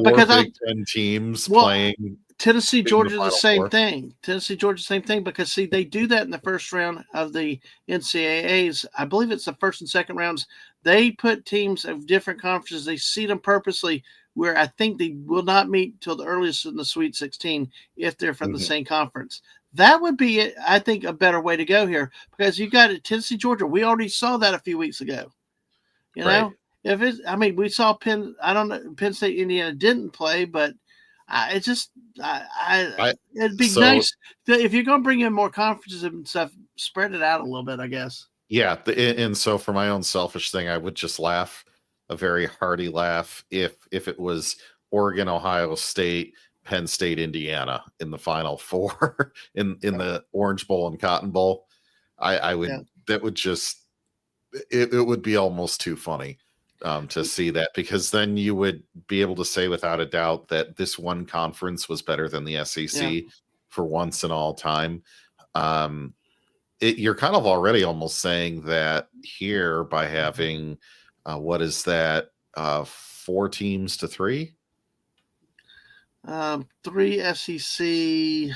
because Big Ten teams playing. Tennessee, Georgia, the same thing. Tennessee, Georgia, same thing, because see, they do that in the first round of the NCAAs. I believe it's the first and second rounds. They put teams of different conferences. They seed them purposely where I think they will not meet till the earliest in the Sweet 16 if they're from the same conference. That would be, I think, a better way to go here, because you got it, Tennessee, Georgia. We already saw that a few weeks ago. You know, if it's, I mean, we saw Penn State, Indiana didn't play, but it'd be nice if you're going to bring in more conferences and stuff, spread it out a little bit, I guess. Yeah. And so for my own selfish thing, I would just laugh a very hearty laugh if it was Oregon, Ohio State, Penn State, Indiana in the Final Four in the Orange Bowl and Cotton Bowl. I would, that would just, it would be almost too funny. to see that, because then you would be able to say without a doubt that this one conference was better than the SEC for once in all time. You're kind of already almost saying that here by having what is that, 4 teams to 3? 3 SEC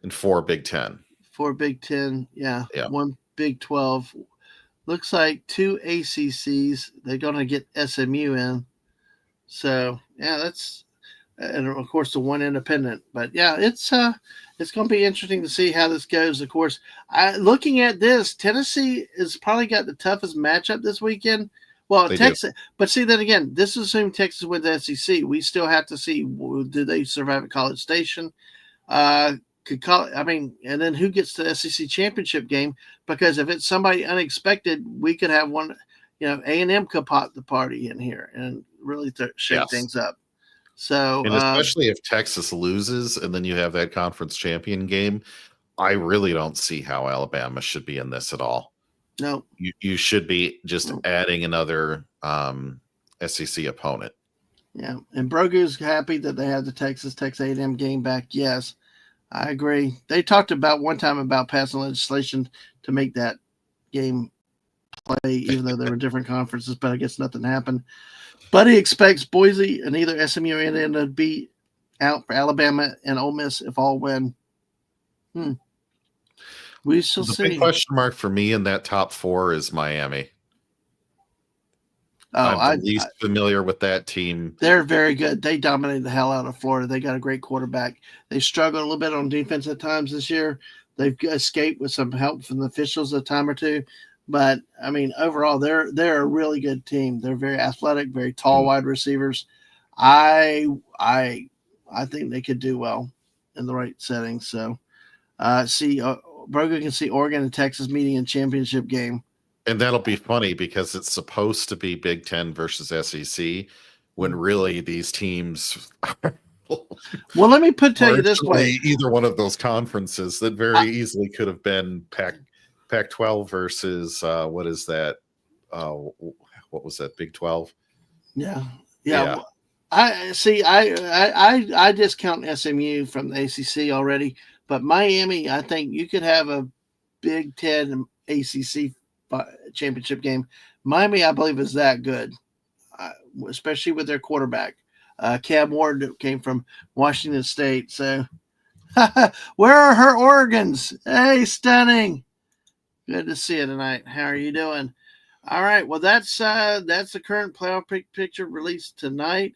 And 4 Big Ten. 4 Big Ten, yeah. 1 Big 12. Looks like 2 ACCs. They're going to get SMU in. So, yeah, that's, and of course the 1 independent. But yeah, it's going to be interesting to see how this goes. Of course, looking at this, Tennessee has probably got the toughest matchup this weekend. Well, Texas, but see, then again, this is assuming Texas wins the SEC. We still have to see, do they survive at College Station? And then who gets the SEC championship game? Because if it's somebody unexpected, we could have one. A&M could pop the party in here and really shake things up. So, and especially if Texas loses, and then you have that conference champion game, I really don't see how Alabama should be in this at all. No, you should be just adding another SEC opponent. Yeah, and Brogu's happy that they have the Texas A&M game back. Yes, I agree. They talked about one time about passing legislation to make that game play, even though they were different conferences, but I guess nothing happened. But he expects Boise and either SMU or A&M to be out for Alabama and Ole Miss if all win. We shall see. The big question mark for me in that top 4 is Miami. I'm the least familiar with that team. They're very good. They dominated the hell out of Florida. They got a great quarterback. They struggled a little bit on defense at times this year. They've escaped with some help from the officials a time or two. But, I mean, overall, they're a really good team. They're very athletic, very tall wide receivers. I think they could do well in the right setting. So, Brogan can see Oregon and Texas meeting in championship game. And that'll be funny because it's supposed to be Big Ten versus SEC when really these teams well, let me tell you this way. Either one of those conferences that very easily could have been Pac-12 versus what is that? What was that? Big 12? Yeah. I discount SMU from the ACC already, but Miami, I think you could have a Big Ten ACC championship game. Miami, I believe, is that good, especially with their quarterback. Cam Ward came from Washington State. So, where are her organs? Hey, stunning. Good to see you tonight. How are you doing? All right. Well, that's the current playoff picture released tonight.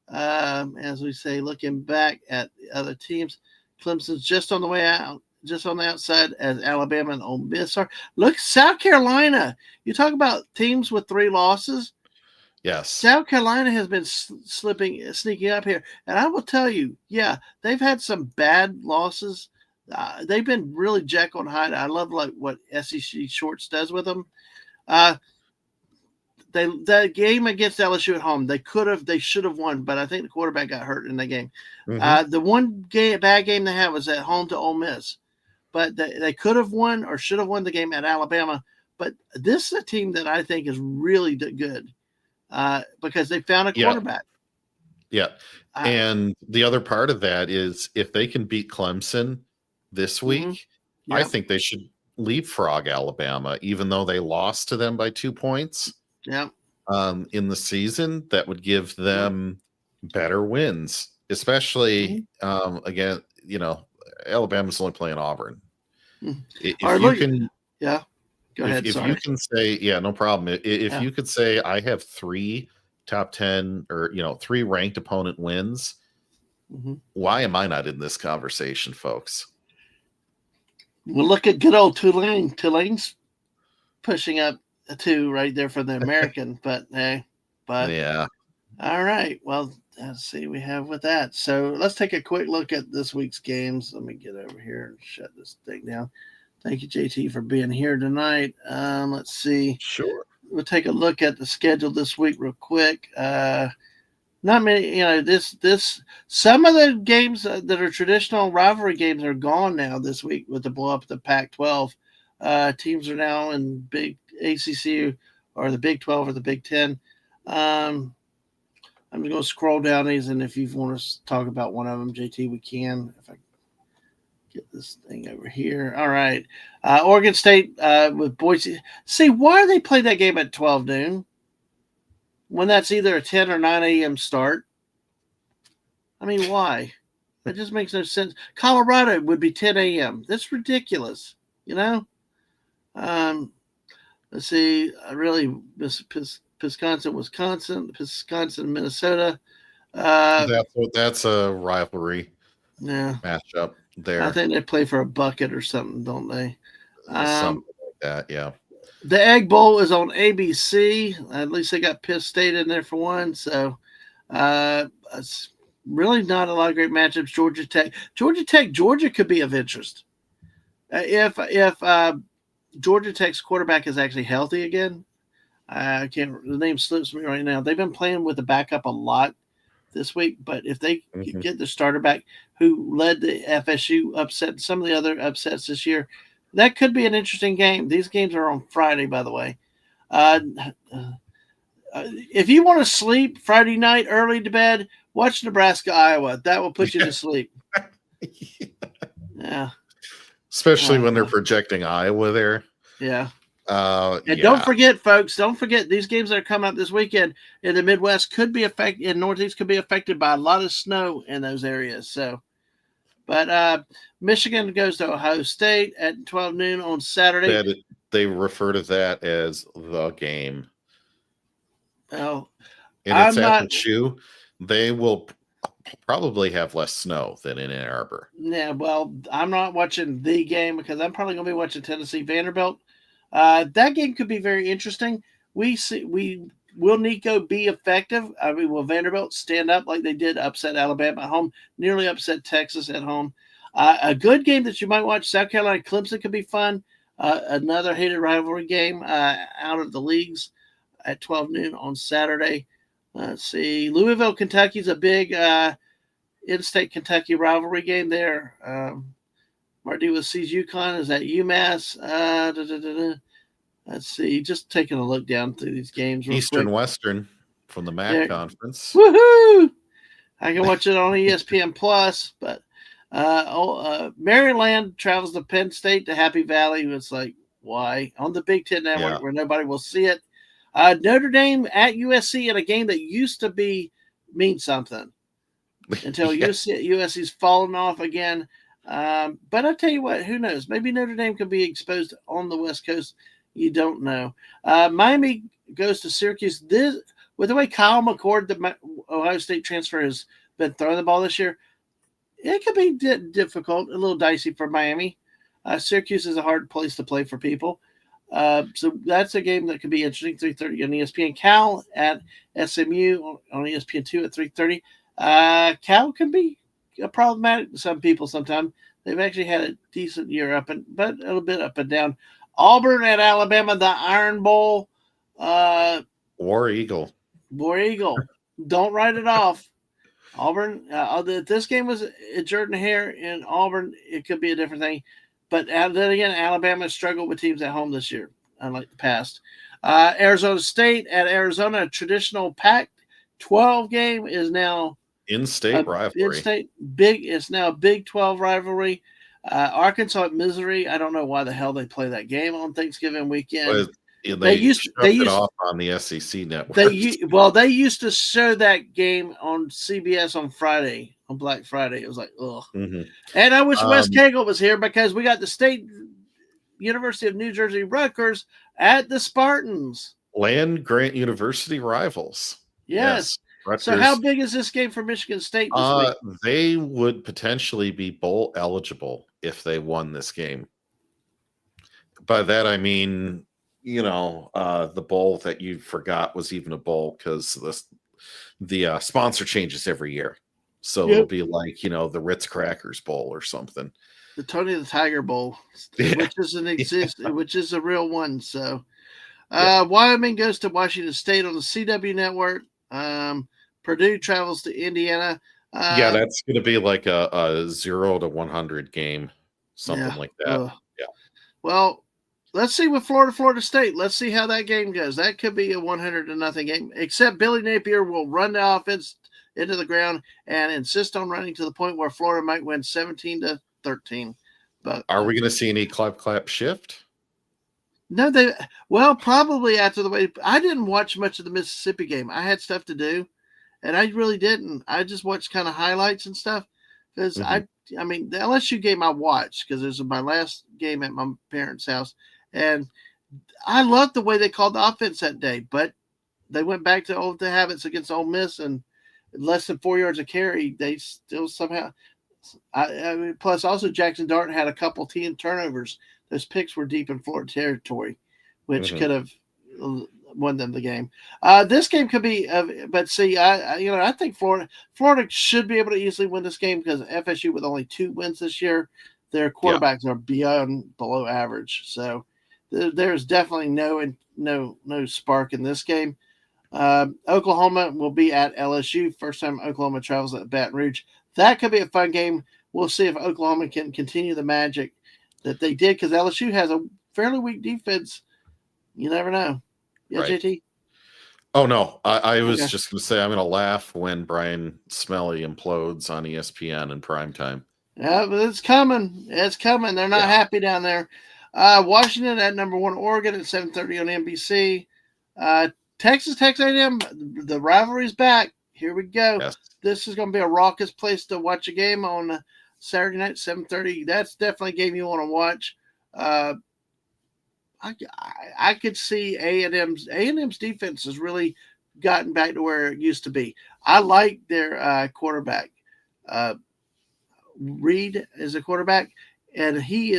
As we say, looking back at the other teams, Clemson's just on the way out, just on the outside, as Alabama and Ole Miss are. Look, South Carolina. You talk about teams with 3 losses. Yes. South Carolina has been sneaking up here. And I will tell you, yeah, they've had some bad losses. They've been really Jekyll and Hyde. I love what SEC Shorts does with them. That game against LSU at home, they should have won, but I think the quarterback got hurt in that game. The one bad game they had was at home to Ole Miss, but they could have won or should have won the game at Alabama. But this is a team that I think is really good because they found a quarterback. Yeah. And the other part of that is if they can beat Clemson this week, I think they should leapfrog Alabama, even though they lost to them by 2 points. Yeah. In the season, that would give them better wins, especially again, Alabama's only playing Auburn. If you can, go ahead. If you can say, no problem. If you could say, I have 3 top 10 or 3 ranked opponent wins, why am I not in this conversation, folks? Well, look at good old Tulane. Tulane's pushing up a 2 right there for the American, but yeah. All right. Well, let's see what we have with that. So let's take a quick look at this week's games. Let me get over here and shut this thing down. Thank you, JT, for being here tonight. Let's see. Sure. We'll take a look at the schedule this week real quick. Not many, some of the games that are traditional rivalry games are gone now this week with the blow up of the Pac-12. Teams are now in big ACC or the Big 12 or the Big 10. I'm just going to scroll down these, and if you want to talk about one of them, JT, we can. If I get this thing over here. All right. Oregon State with Boise. See, why do they play that game at 12 noon when that's either a 10 or 9 a.m. start? I mean, why? That just makes no sense. Colorado would be 10 a.m. That's ridiculous, you know? Let's see. Really, Wisconsin, Minnesota. That's a rivalry Yeah. matchup there. I think they play for a bucket or something, don't they? Something like that, yeah. The Egg Bowl is on ABC. At least they got Pitt State in there for one. So it's really not a lot of great matchups. Georgia could be of interest. If Georgia Tech's quarterback is actually healthy again, I can't. The name slips me right now. They've been playing with the backup a lot this week, but if they get the starter back who led the FSU upset, some of the other upsets this year, that could be an interesting game. These games are on Friday, by the way. If you want to sleep Friday night early to bed, watch Nebraska, Iowa. That will put you to sleep. Yeah. Especially when they're projecting Iowa there. Yeah. And don't forget, folks, these games that are coming up this weekend in the Midwest could be affected, in Northeast could be affected by a lot of snow in those areas. So, but Michigan goes to Ohio State at 12 noon on Saturday. They refer to that as the game. Well, and it's at the shoe. They will probably have less snow than in Ann Arbor. Yeah, well, I'm not watching the game because I'm probably going to be watching Tennessee Vanderbilt. That game could be very interesting. Will Nico be effective? I mean, will Vanderbilt stand up like they did, upset Alabama at home, nearly upset Texas at home? A good game that you might watch, South Carolina Clemson, could be fun. Another hated rivalry game out of the leagues at 12 noon on Saturday. Let's see. Louisville, Kentucky's a big in-state Kentucky rivalry game there. Martinez sees UConn is at UMass. Let's see. Just taking a look down through these games. Eastern quick. Western from the MAC conference. Woohoo! I can watch it on ESPN Plus. But Maryland travels to Penn State to Happy Valley. It's like, why? On the Big Ten Network where nobody will see it. Notre Dame at USC in a game that used to mean something until USC's fallen off again. But I tell you what, who knows? Maybe Notre Dame could be exposed on the West Coast. You don't know. Miami goes to Syracuse. With the way Kyle McCord, the Ohio State transfer, has been throwing the ball this year, it could be difficult, a little dicey for Miami. Syracuse is a hard place to play for people. So that's a game that could be interesting. 3:30 on ESPN. Cal at SMU on ESPN2 at 3:30. Cal can be problematic to some people sometimes. They've actually had a decent year but a little bit up and down. Auburn at Alabama, the Iron Bowl. War Eagle. Don't write it off. Auburn, if this game was at Jordan-Hare in Auburn, it could be a different thing. But then again, Alabama struggled with teams at home this year, unlike the past. Arizona State at Arizona, a traditional Pac-12 game is now in-state rivalry. It's now a Big 12 rivalry. Arkansas at Missouri. I don't know why the hell they play that game on Thanksgiving weekend. They used it off on the SEC network. They used to show that game on CBS on Friday, on Black Friday. It was like, ugh. Mm-hmm. And I wish Wes Cagle was here because we got the State University of New Jersey Rutgers at the Spartans. Land Grant University rivals. Yes. So how big is this game for Michigan State this week? They would potentially be bowl eligible if they won this game. By that I mean, the bowl that you forgot was even a bowl because the sponsor changes every year. So it'll be like, the Ritz Crackers Bowl or something. The Tony the Tiger Bowl, which doesn't exist, which is a real one. So Wyoming goes to Washington State on the CW network. Purdue travels to Indiana. That's going to be like a 0 to 100 game, something like that. Well, let's see with Florida State. Let's see how that game goes. That could be a 100-0 game. Except Billy Napier will run the offense into the ground and insist on running to the point where Florida might win 17-13. But are we going to see any clap shift? No, probably after the way. I didn't watch much of the Mississippi game. I had stuff to do, and I really didn't. I just watched kind of highlights and stuff because I mean, the LSU game I watched because it was my last game at my parents' house, and I loved the way they called the offense that day. But they went back to old habits against Ole Miss, and less than 4 yards of carry, they still somehow. I mean, plus also Jackson Dart had a couple team turnovers. Those picks were deep in Florida territory, which could have won them the game. This game could be, but see, I think Florida should be able to easily win this game because FSU with only 2 wins this year, their quarterbacks are below average. So there's definitely no spark in this game. Oklahoma will be at LSU. First time Oklahoma travels at Baton Rouge. That could be a fun game. We'll see if Oklahoma can continue the magic that they did because LSU has a fairly weak defense. You never know. Yeah, right. JT? Oh, no. I was just going to say I'm going to laugh when Brian Smelly implodes on ESPN in primetime. Yeah, but it's coming. It's coming. They're not happy down there. Washington at number 1, Oregon at 7:30 on NBC. Texas A&M, the rivalry's back. Here we go. Yes. This is going to be a raucous place to watch a game on Saturday night, 7:30. That's definitely a game you want to watch. I could see A&M's defense has really gotten back to where it used to be. I like their quarterback. Reed is a quarterback, and he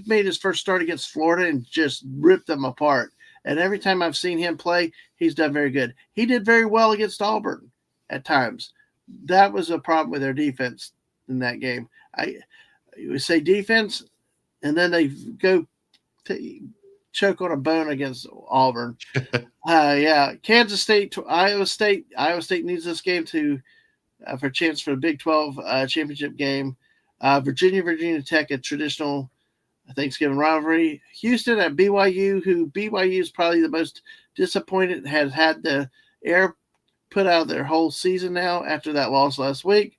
made his first start against Florida and just ripped them apart. And every time I've seen him play, he's done very good. He did very well against Auburn at times. That was a problem with their defense in that game. I would say defense, and then they go choke on a bone against Auburn. Kansas State to Iowa State. Iowa State needs this game for a chance for the Big 12 championship game. Virginia Tech, a traditional Thanksgiving rivalry. Houston at BYU, who BYU is probably the most disappointed, has had the air put out of their whole season now after that loss last week.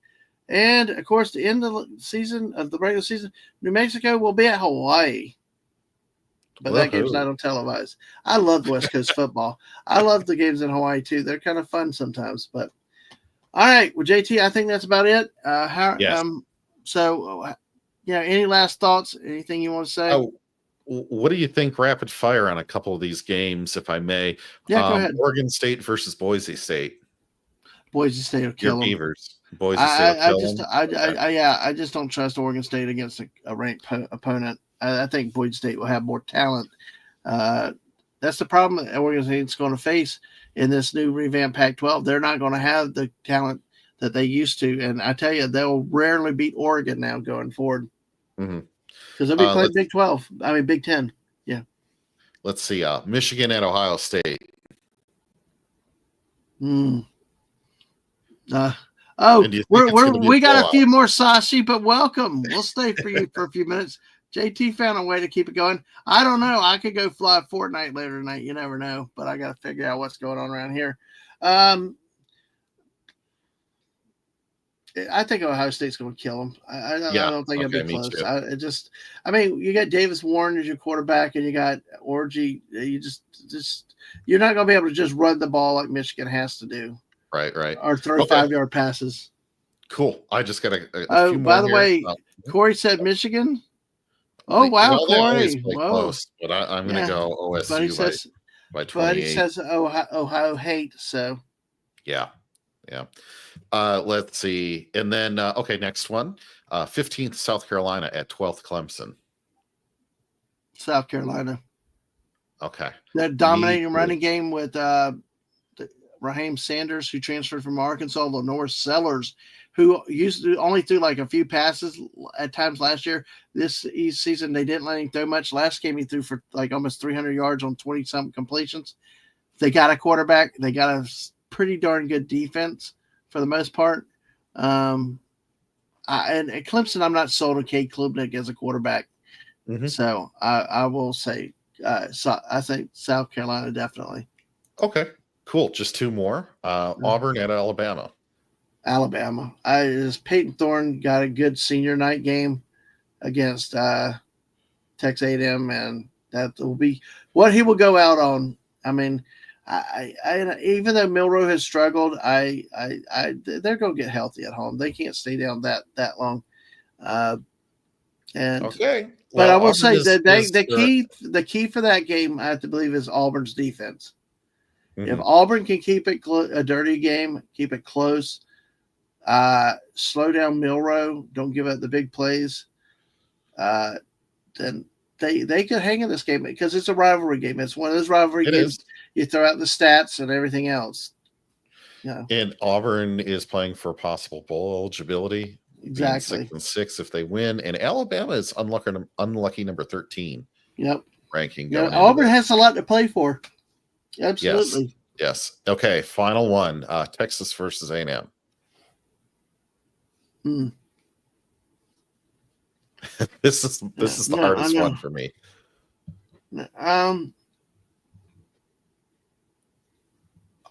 And, of course, the end of the regular season, New Mexico will be at Hawaii. But that game's not on televised. I love West Coast football. I love the games in Hawaii, too. They're kind of fun sometimes. But, all right. Well, JT, I think that's about it. Any last thoughts? Anything you want to say? Oh, what do you think rapid fire on a couple of these games, if I may? Yeah, go ahead. Oregon State versus Boise State. Boise State will kill them. Beavers. Boise State will kill them. I just don't trust Oregon State against a ranked opponent. I think Boise State will have more talent. That's the problem that Oregon State's going to face in this new revamped Pac-12. They're not going to have the talent that they used to. And I tell you, they'll rarely beat Oregon now going forward. Because they'll be playing Big 10. Yeah. Let's see. Michigan at Ohio State. We got a few more Sashi, but welcome. We'll stay for you for a few minutes. JT found a way to keep it going. I don't know. I could go fly Fortnite later tonight. You never know. But I got to figure out what's going on around here. I think Ohio State's going to kill them. I don't think it'll be close. You got Davis Warren as your quarterback, and you got Orgy. You you're not going to be able to just run the ball like Michigan has to do. Right. Or throw 5-yard passes. Cool. I just got a few more. By the way, Corey said Michigan. Oh, wow, Corey. Close, but I'm going to go OSU by 28. But he says Ohio hate, so. Yeah. Let's see. And then, next one. 15th, South Carolina at 12th, Clemson. South Carolina. Okay. That dominating running game with Raheem Sanders, who transferred from Arkansas, Lenore Sellers, who used to only threw like a few passes at times last year. This season, they didn't let him throw much. Last game, he threw for like almost 300 yards on 20-something completions. They got a quarterback. They got a pretty darn good defense for the most part. And at Clemson, I'm not sold on Cade Klubnik as a quarterback. Mhm. So I will say, so I think South Carolina definitely. Okay, cool. Just two more. Auburn at Alabama. Alabama. Is Peyton Thorne got a good senior night game against Texas A&M, and that will be what he will go out on. I mean, even though Milroe has struggled, they're going to get healthy at home. They can't stay down that long. Uh, and Okay. but Well, I will Auburn say that is the key for that game, I have to believe, is Auburn's defense. If mhm. Auburn can keep it a dirty game, keep it close, slow down Milroe, don't give up the big plays, uh, then they could hang in this game because it's a rivalry game. It's one of those rivalry It games is. you throw out the stats and everything else. Yeah, And Auburn is playing for possible bowl eligibility, being exactly. 6-6 if they win. And Alabama is unlucky number 13 Yep. ranking Yeah, going into Auburn this. has a lot to play for. Yes. Absolutely. Yes. Okay. Final one. Texas versus A&M. Hmm. This is Yeah, the no, I hardest one know. for me.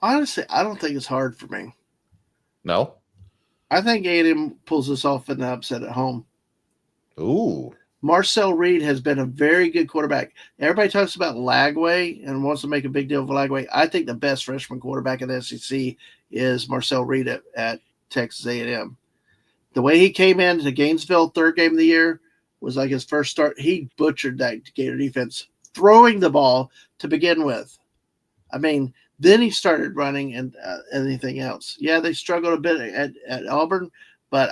Honestly, I don't think it's hard for me. No. I think A&M pulls this off in the upset at home. Ooh. Marcel Reed has been a very good quarterback. Everybody talks about Lagway and wants to make a big deal of Lagway. I think the best freshman quarterback in the SEC is Marcel Reed at Texas A&M. The way he came into Gainesville, third game of the year, was like his first start. He butchered that Gator defense, throwing the ball to begin with. I mean, then he started running and anything else. Yeah, they struggled a bit at Auburn, but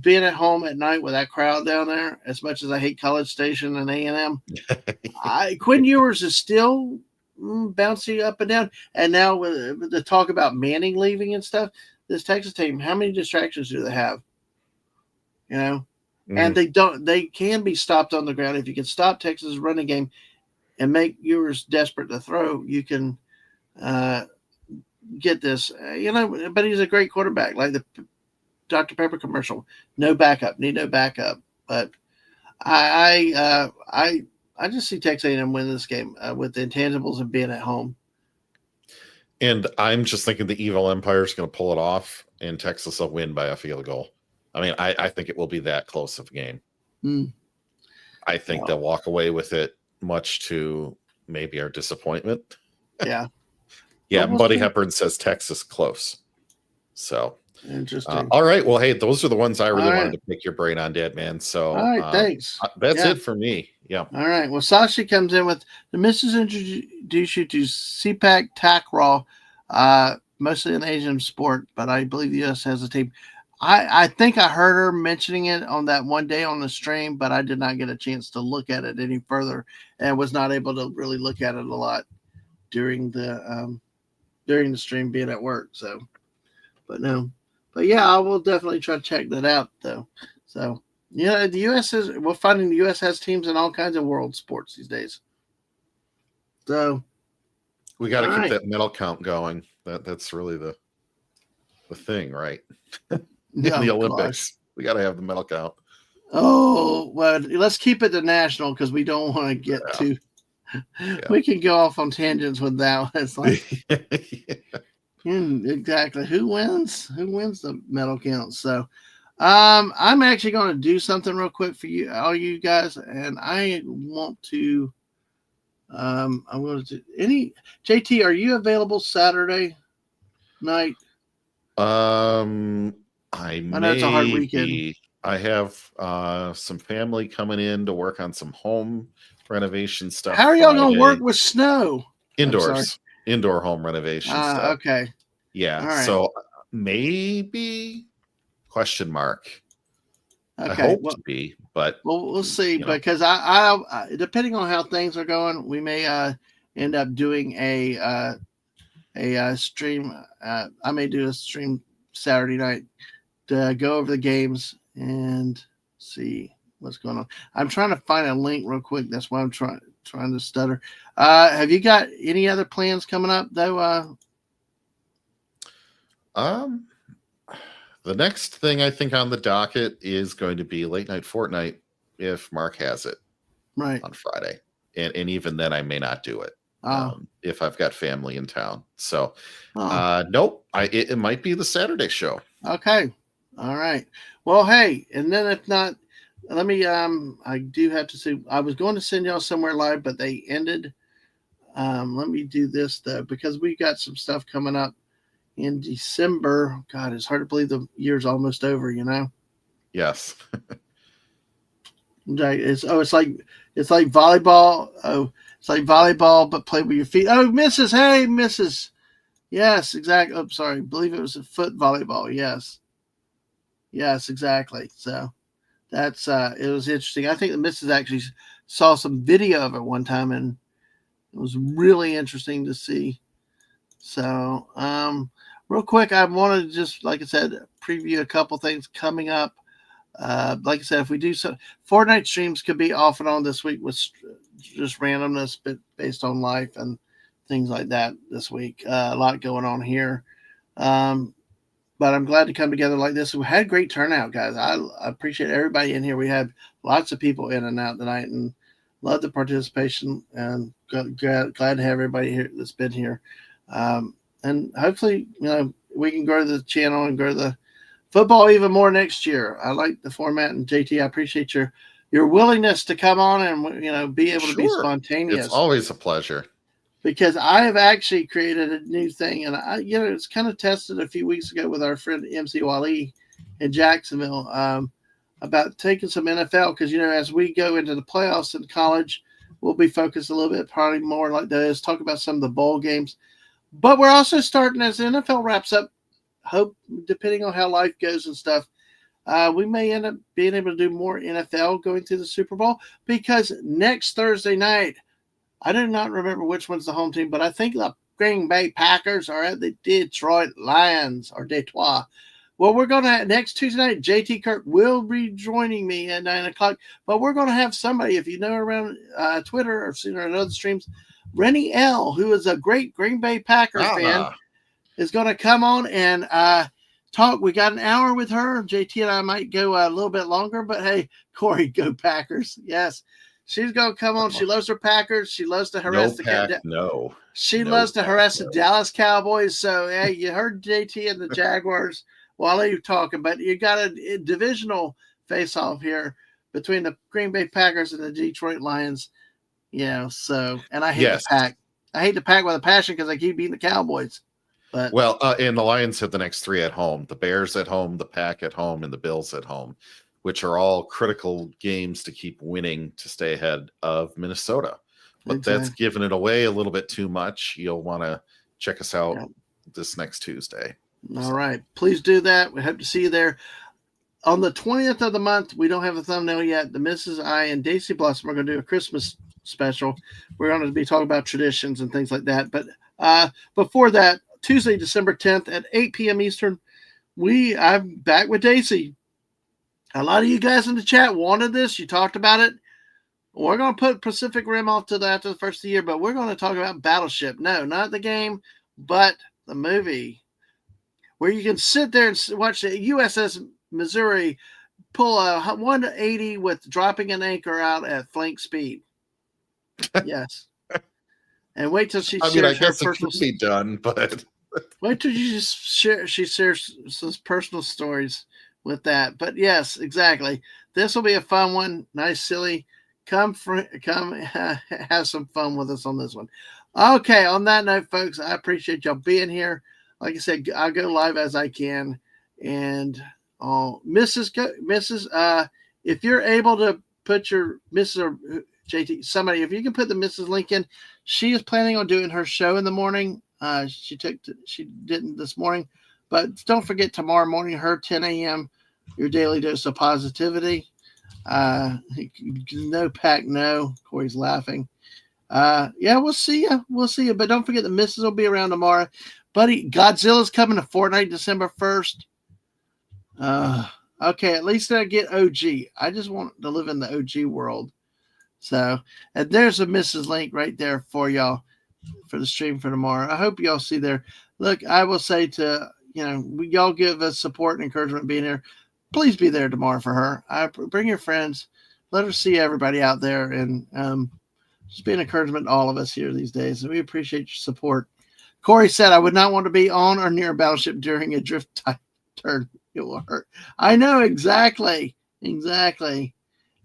being at home at night with that crowd down there, as much as I hate College Station and A&M, Quinn Ewers is still bouncing up and down. And now with the talk about Manning leaving and stuff, this Texas team, how many distractions do they have? You know, and Mhm. they can be stopped on the ground. If you can stop Texas' running game and make Ewers desperate to throw, you can uh, get this. But he's a great quarterback, like the Dr. Pepper commercial. No backup, need no backup. But I just see Texas A&M win this game with the intangibles of being at home. And I'm just thinking the evil empire is going to pull it off, and Texas will win by a field goal. I mean, I think it will be that close of a game. Mm. I think Well, they'll walk away with it, much to maybe our disappointment. yeah. Yeah, We'll Buddy see. Hepburn says Texas close. So, Interesting. all right. Well, hey, those are the ones I really All wanted right. to pick your brain on, Dadman. All So right. Thanks. that's Yeah. it for me. Yeah. All right. Well, Sashi comes in with the missus introduce you to CPAC tack raw, mostly an Asian sport, but I believe the U.S. has a team. I think I heard her mentioning it on that one day on the stream, but I did not get a chance to look at it any further and was not able to really look at it a lot during the stream being at work. So, but no, but yeah, I will definitely try to check that out though. So yeah, the U.S. we're finding the U.S. has teams in all kinds of world sports these days. So We got to all keep right, that medal count going. That's really the thing, right? In the oh gosh, Olympics, we got to have the medal count. oh well, let's keep it to national because we don't want to get Yeah. too. Yeah. We can go off on tangents with that. It's like Yeah. exactly who wins? Who wins the medal count? So. I'm actually going to do something real quick for you, all you guys, and I want to. I'm going to JT. Are you available Saturday night? Um, I I know it's a hard may weekend. be. I have some family coming in to work on some home renovation stuff How are y'all going to work Friday. with snow? I'm sorry. Indoor home renovation stuff. Okay. Yeah, All right. so maybe question mark. I Okay. hope to be, but We'll see you know, because I depending on how things are going, we may end up doing a stream. I may do a stream Saturday night to go over the games and see what's going on. I'm trying to find a link real quick. That's why I'm trying to stutter. Have you got any other plans coming up though? the next thing I think on the docket is going to be late night Fortnite. if Mark has it Right. on Friday. And even then I may not do it. Oh. If I've got family in town. So Oh. nope. It might be the Saturday show. Okay. All right. Well, hey, and then if not, let me I do have to say I was going to send y'all somewhere live, but they ended. Let me do this though, because we got some stuff coming up in December. God, it's hard to believe the year's almost over, you know? Yes. It's like volleyball. Oh, it's like volleyball, but play with your feet. Oh, misses. Hey, misses. Yes, exactly. Oh, sorry. I believe it was a foot volleyball. Yes. Yes, exactly. So that's it was interesting. I think the missus actually saw some video of it one time, and it was really interesting to see. So real quick, I wanted to just, like I said, preview a couple things coming up. Like I said, if we do so, Fortnite streams could be off and on this week with just randomness, but based on life and things like that this week. A lot going on here. But I'm glad to come together like this. We had great turnout, guys. I appreciate everybody in here. We had lots of people in and out tonight, and love the participation. And glad to have everybody here that's been here. And hopefully, we can grow the channel and grow the football even more next year. I like the format, and JT, I appreciate your willingness to come on and be able to be spontaneous. It's always a pleasure. Because I have actually created a new thing, and it's kind of tested a few weeks ago with our friend MC Wally in Jacksonville about taking some NFL, because as we go into the playoffs in college, we'll be focused a little bit probably more like this, talk about some of the bowl games, but we're also starting as the NFL wraps up. Hope depending on how life goes and stuff, we may end up being able to do more NFL going through the Super Bowl, because next Thursday night, I do not remember which one's the home team, but I think the Green Bay Packers are at the Detroit Lions or Detroit. Well, we're going to next Tuesday night, JT Kirk will be joining me at 9:00, but we're going to have somebody, if you know around Twitter or seen her in other streams, Rennie L., who is a great Green Bay Packers fan, is going to come on and talk. We got an hour with her. JT and I might go a little bit longer, but hey, Corey, go Packers. Yes. She's going to come on. She loves her Packers. She loves to harass She loves to harass the Dallas Cowboys. So, hey, you heard JT and the Jaguars while they were talking, but you got a divisional face-off here between the Green Bay Packers and the Detroit Lions. So, and I hate the Pack. I hate the Pack with a passion because I keep beating the Cowboys. But and the Lions have the next three at home: the Bears at home, the Pack at home, and the Bills at home, which are all critical games to keep winning to stay ahead of Minnesota. But that's giving it away a little bit too much. You'll want to check us out this next Tuesday. All right. Please do that. We hope to see you there. On the 20th of the month, we don't have a thumbnail yet. The Mrs. I and Daisy Blossom are going to do a Christmas special. We're going to be talking about traditions and things like that. But before that, Tuesday, December 10th at 8 p.m. Eastern, I'm back with Daisy. A lot of you guys in the chat wanted this. You talked about it. We're going to put Pacific Rim off to the first of the year, but we're going to talk about Battleship. No, not the game, but the movie, where you can sit there and watch the USS Missouri pull a 180 with dropping an anchor out at flank speed. Yes. And wait till she shares I guess her it could be done, but wait till you just she shares some personal stories with that. But yes, exactly. This will be a fun one. Nice, silly. Come have some fun with us on this one. Okay, on that note, folks, I appreciate y'all being here. Like I said, I'll go live as I can. And Mrs., if you're able to put your Mrs. or JT, somebody, if you can put the Mrs. link in, she is planning on doing her show in the morning. She didn't this morning, but don't forget tomorrow morning, her 10 a.m., your daily dose of positivity. No Pack, no. Corey's laughing. We'll see you. We'll see you. But don't forget the Mrs. will be around tomorrow. Buddy, Godzilla's coming to Fortnite December 1st. Okay, at least I get OG. I just want to live in the OG world. So, and there's a Mrs. link right there for y'all for the stream for tomorrow. I hope y'all see there. Look, I will say to, y'all give us support and encouragement being here. Please be there tomorrow for her. Bring your friends. let her see everybody out there, and just be an encouragement to all of us here these days. And we appreciate your support. Corey said, I would not want to be on or near a battleship during a drift turn. It will hurt. I know, exactly. Exactly.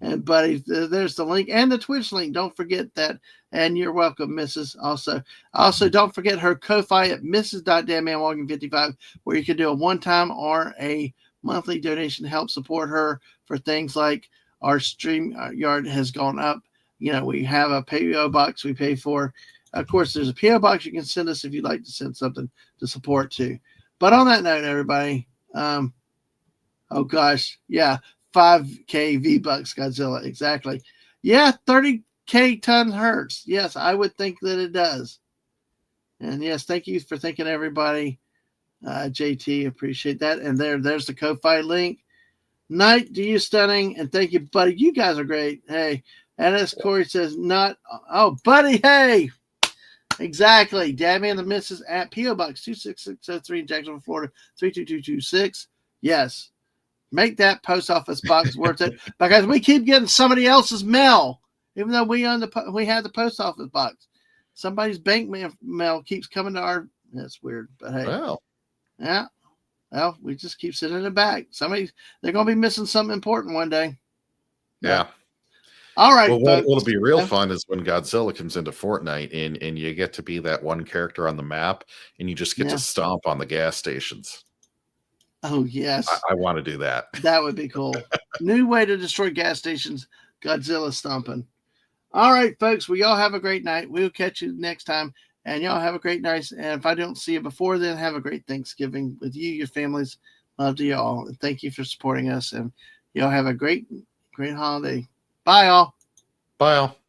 And buddy, there's the link and the Twitch link. Don't forget that. And you're welcome, Mrs. Also, don't forget her Ko-Fi at Mrs.Dadmanwalking55, where you can do a one-time or a monthly donation to help support her for things like our stream yard has gone up. You know, we have a PO box we pay for. Of course, there's a PO box you can send us if you'd like to send something to support too. But on that note, everybody, oh gosh, yeah, 5K V-Bucks Godzilla, exactly. Yeah, 30K ton hurts. Yes, I would think that it does. And yes, thank you for thinking, everybody. JT, appreciate that. And there's the Ko-Fi link. Night to you, stunning, and thank you, buddy. You guys are great. Hey, and as Corey says, not oh, buddy, hey. Exactly. Dadman the Missus at P.O. Box 26603 in Jacksonville, Florida, 32226. Yes. Make that post office box worth it, because we keep getting somebody else's mail, even though we have the post office box. Somebody's bank mail keeps coming to our. That's weird, but hey, Well, yeah. Well, we just keep sending it back. They're going to be missing something important one day. Yeah. All right. Well, folks. what'll be real fun is when Godzilla comes into Fortnite and you get to be that one character on the map and you just get to stomp on the gas stations. Oh, yes. I want to do that. That would be cool. New way to destroy gas stations, Godzilla stomping. All right, folks. Well, y'all have a great night. We'll catch you next time. And y'all have a great night. And if I don't see you before then, have a great Thanksgiving with you, your families. Love to y'all. And thank you for supporting us. And y'all have a great holiday. Bye, all. Bye, all.